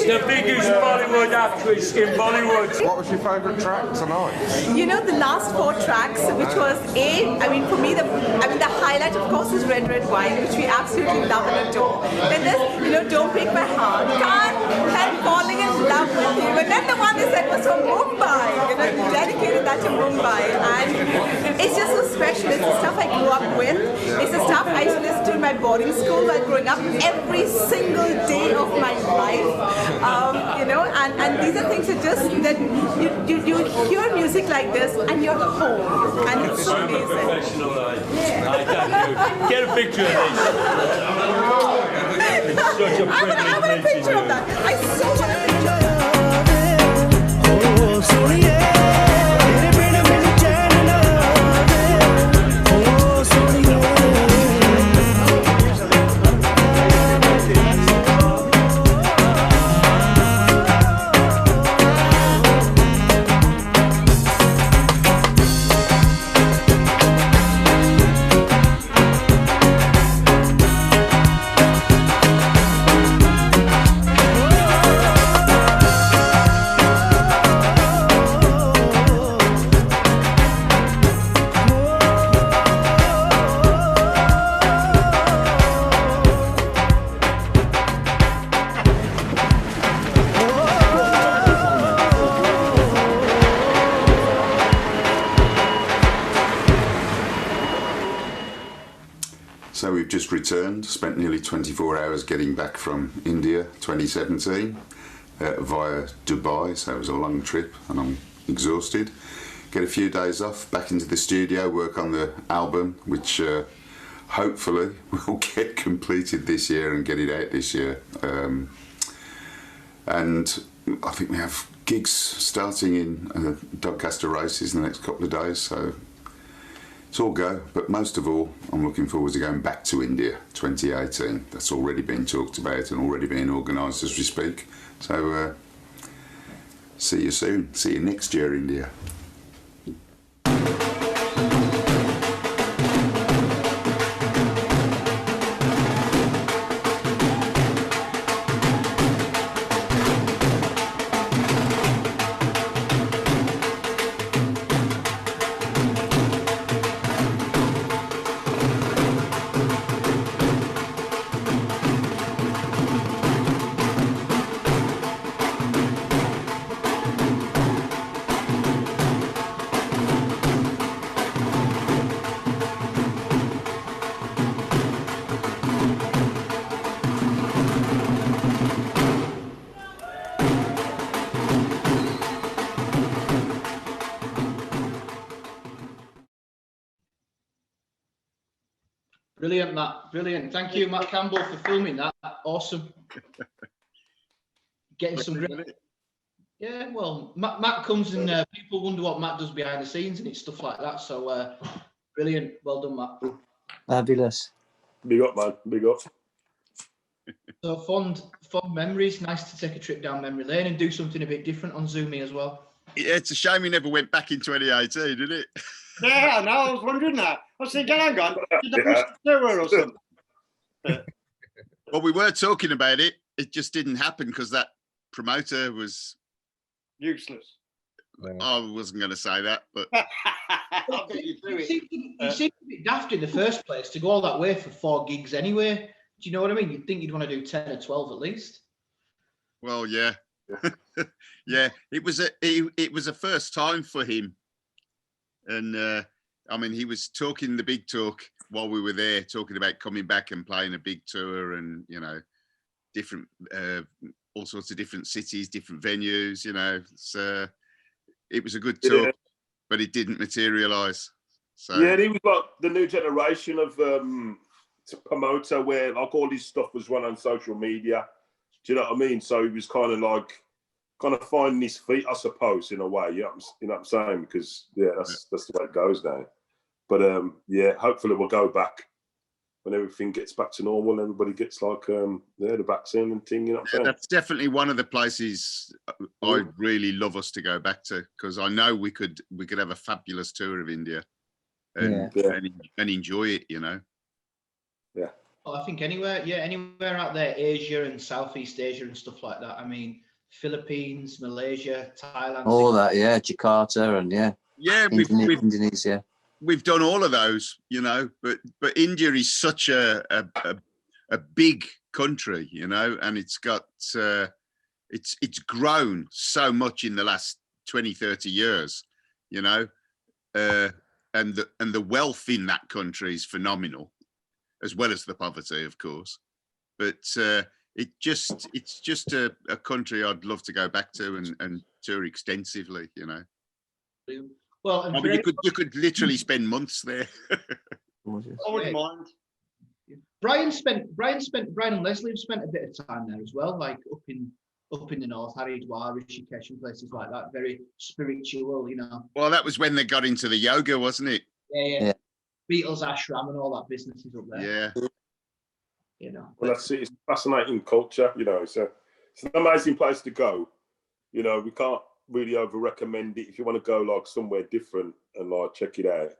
The biggest Bollywood actress in Bollywood. What was your favourite track tonight? You know, the last 4 tracks, which was for me, the highlight, of course, is Red Red Wine, which we absolutely love and adore. Then there's, Don't Break My Heart, Can't Help Falling in Love with You. And then the one they said was from Mumbai, dedicated that to Mumbai. And it's just so special. It's the stuff I grew up with. It's the stuff I used to listen to in my boarding school while growing up every single day of my life. And these are things that you hear music like this and you're home, and it's so amazing. Yeah. Get a picture of this. It's such a privilege. I want a picture of that. I so want a picture of that. So we've just returned, spent nearly 24 hours getting back from India 2017 via Dubai, so it was a long trip and I'm exhausted. Get a few days off, back into the studio, work on the album, which hopefully we'll get completed this year and get it out this year. And I think we have gigs starting in Doncaster races in the next couple of days, so it's all go. But most of all, I'm looking forward to going back to India 2018. That's already been talked about and already being organised as we speak. So see you soon. See you next year, India. Brilliant, Matt. Brilliant. Thank you, Matt Campbell, for filming that. Awesome. Getting some great. Yeah, well, Matt comes and people wonder what Matt does behind the scenes and it's stuff like that. So brilliant. Well done, Matt. Fabulous. Big up, man. Big up. So fond memories. Nice to take a trip down memory lane and do something a bit different on Zoomy as well. Yeah, it's a shame we never went back in 2018, didn't it? Yeah, no, I was wondering that. I was thinking, hang on, did they miss the tour or something? Well, we were talking about it. It just didn't happen because that promoter was useless. I wasn't going to say that, but it seemed a bit daft in the first place to go all that way for 4 gigs anyway. Do you know what I mean? You'd think you'd want to do 10 or 12 at least. Well, yeah. Yeah, it was a first time for him. And I mean, he was talking the big talk while we were there, talking about coming back and playing a big tour and, you know, different, all sorts of different cities, different venues, you know. So it was a good tour, but it didn't materialise. So yeah, he was like the new generation of promoter where like all his stuff was run on social media. Do you know what I mean? So he was kind of finding his feet, I suppose, in a way. You know what I'm saying? Because yeah, that's the way it goes now. But yeah, hopefully we'll go back when everything gets back to normal and everybody gets like the vaccine and thing. You know what I'm saying? That's definitely one of the places I'd really love us to go back to, because I know we could have a fabulous tour of India and enjoy it. You know. Yeah. Well, I think anywhere out there, Asia and Southeast Asia and stuff like that. I mean, Philippines, Malaysia, Thailand. All that, yeah, Jakarta and Indonesia. We've done all of those, you know, but India is such a big country, you know, and it's got it's grown so much in the last 20, 30 years, you know, and the wealth in that country is phenomenal, as well as the poverty, of course. But it's just a country I'd love to go back to and tour extensively, you know. Well, I mean, you could literally spend months there. I wouldn't mind. Brian and Leslie have spent a bit of time there as well, like up in the north, Haridwar, Rishikesh, and places like that. Very spiritual, you know. Well, that was when they got into the yoga, wasn't it? Yeah. Beatles ashram and all that business is up there. Yeah. You know. Well, that's it. It's fascinating culture, you know. So it's an amazing place to go. You know, we can't really over recommend it if you want to go like somewhere different and like check it out.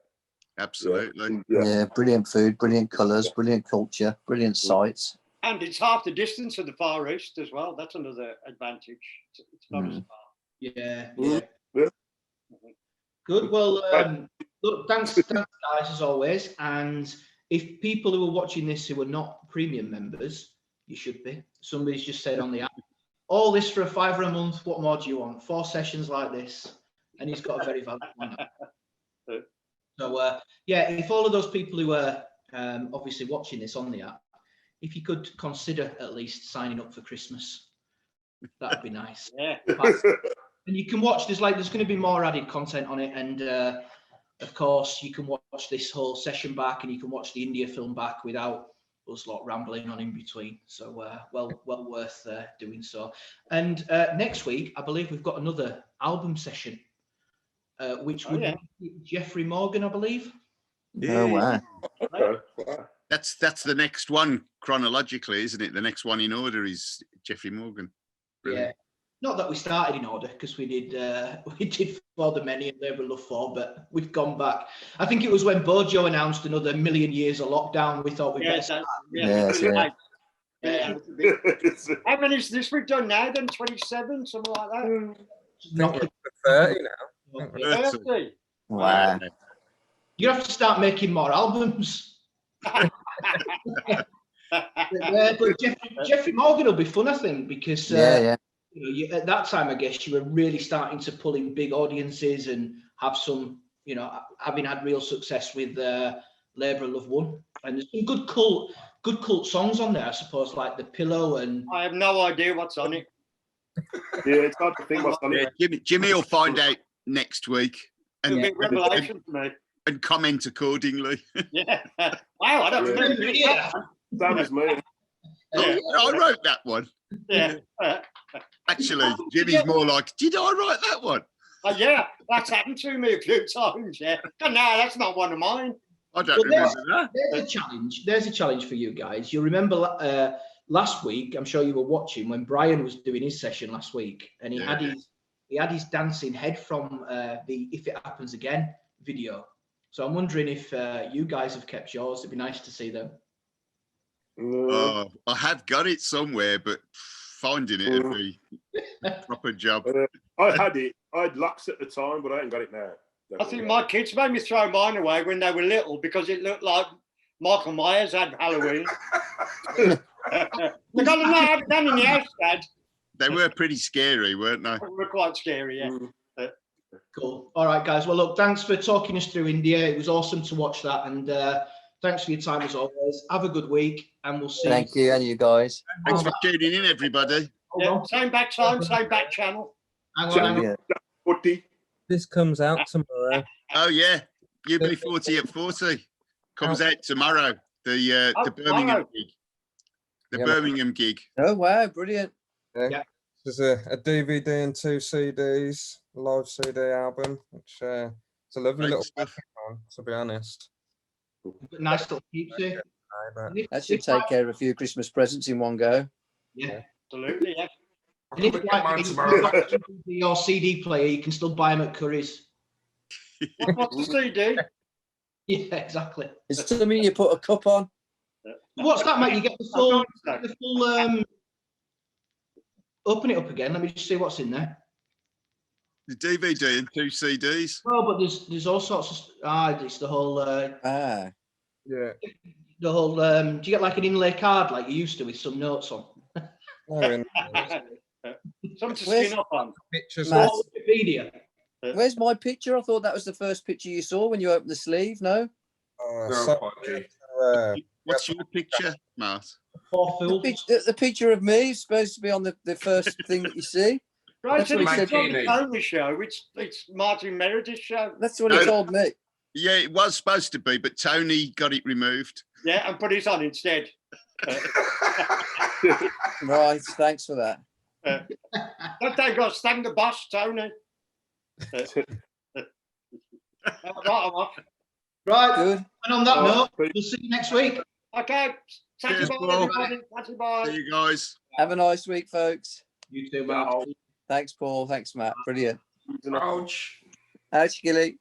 Absolutely. Yeah, brilliant food, brilliant colours, brilliant culture, brilliant sights. And it's half the distance of the Far East as well. That's another advantage. It's not as far. Yeah. Good. Well, look, thanks guys as always. And if people who are watching this who are not premium members, you should be. Somebody's just said on the app, all this for $5 a month. What more do you want? 4 sessions like this, and he's got a very valid one. So yeah, if all of those people who are obviously watching this on the app, if you could consider at least signing up for Christmas, that'd be nice. Yeah. And you can watch. There's going to be more added content on it, and of course, you can watch this whole session back, and you can watch the India film back without us lot rambling on in between. So well worth doing so. And next week, I believe we've got another album session, which would be Jeffrey Morgan, I believe. Oh wow. Okay. Wow. That's the next one chronologically, isn't it? The next one in order is Jeffrey Morgan. Brilliant. Yeah. Not that we started in order, because we did For the Many and Labour of Love 4, but we've gone back. I think it was when Bojo announced another 1,000,000 years of lockdown, we thought we'd better start. How many is this we've done now then? 27, something like that? Not 30 now. 30. Wow. You have to start making more albums. But Jeffrey Morgan will be fun, I think, because you know, at that time, I guess you were really starting to pull in big audiences and have some, you know, having had real success with Labour of Love 1. And there's some good cult songs on there, I suppose, like The Pillow and... I have no idea what's on it. Yeah, it's hard to think what's on it. Jimmy will find out next week. It'll be a revelation for me. And comment accordingly. Yeah. Wow, I don't remember that. That was me. Yeah. I wrote that one. Yeah. Actually, Jimmy's more like, did I write that one? Yeah, that's happened to me a few times. Yeah. No, that's not one of mine. I don't remember that. There's a challenge. There's a challenge for you guys. You remember last week, I'm sure you were watching when Brian was doing his session last week, and he had his dancing head from the If It Happens Again video. So I'm wondering if you guys have kept yours. It'd be nice to see them. I have got it somewhere, but finding it would be a proper job. I had it. I had Lux at the time, but I ain't got it now. I think my kids made me throw mine away when they were little because it looked like Michael Myers had Halloween. They got to have it done in the house, Dad. They were pretty scary, weren't they? They were quite scary, yeah. Cool. All right, guys. Well, look, thanks for talking us through India. It was awesome to watch that. And thanks for your time as always. Have a good week, and we'll see Thank you, and you guys. Thanks for tuning in, everybody. Yeah, same back time, same back channel. Hang on. This comes out tomorrow. Oh, yeah. UB40 at 40 comes out tomorrow. The Birmingham gig. The Birmingham gig. Oh, wow. Brilliant. Yeah. There's a DVD and 2 CDs, a live CD album, which it's a lovely little package on, to be honest. Nice little keepsake. That should take care of a few Christmas presents in one go. Yeah. Absolutely, yeah. And if you like your CD player, you can still buy them at Curry's. What's the CD? Yeah, exactly. It's something you put a cup on. What's that, mate? You get the full open it up again. Let me just see what's in there. The DVD and 2 CDs. Oh, but there's all sorts of it's the whole yeah. The whole do you get like an inlay card like you used to with some notes on? Something to skin up on. Pictures. Wikipedia. Where's my picture? I thought that was the first picture you saw when you opened the sleeve. No. What's your picture, Matt? The picture of me is supposed to be on the first thing that you see. Right, That's so what he it's said. not the only show. It's Martin Meredith's show. That's what he told me. Yeah, it was supposed to be, but Tony got it removed. Yeah, and put it on instead. Right, thanks for that. Don't they got stand the boss, Tony? Right, I'm off. Right. Good. And on that note, we'll see you next week. Okay. Cheers, Paul. Bye. See you guys. Have a nice week, folks. You too, Matt. Thanks, Paul. Thanks, Matt. Brilliant. Ouch. Ouch, Gilly.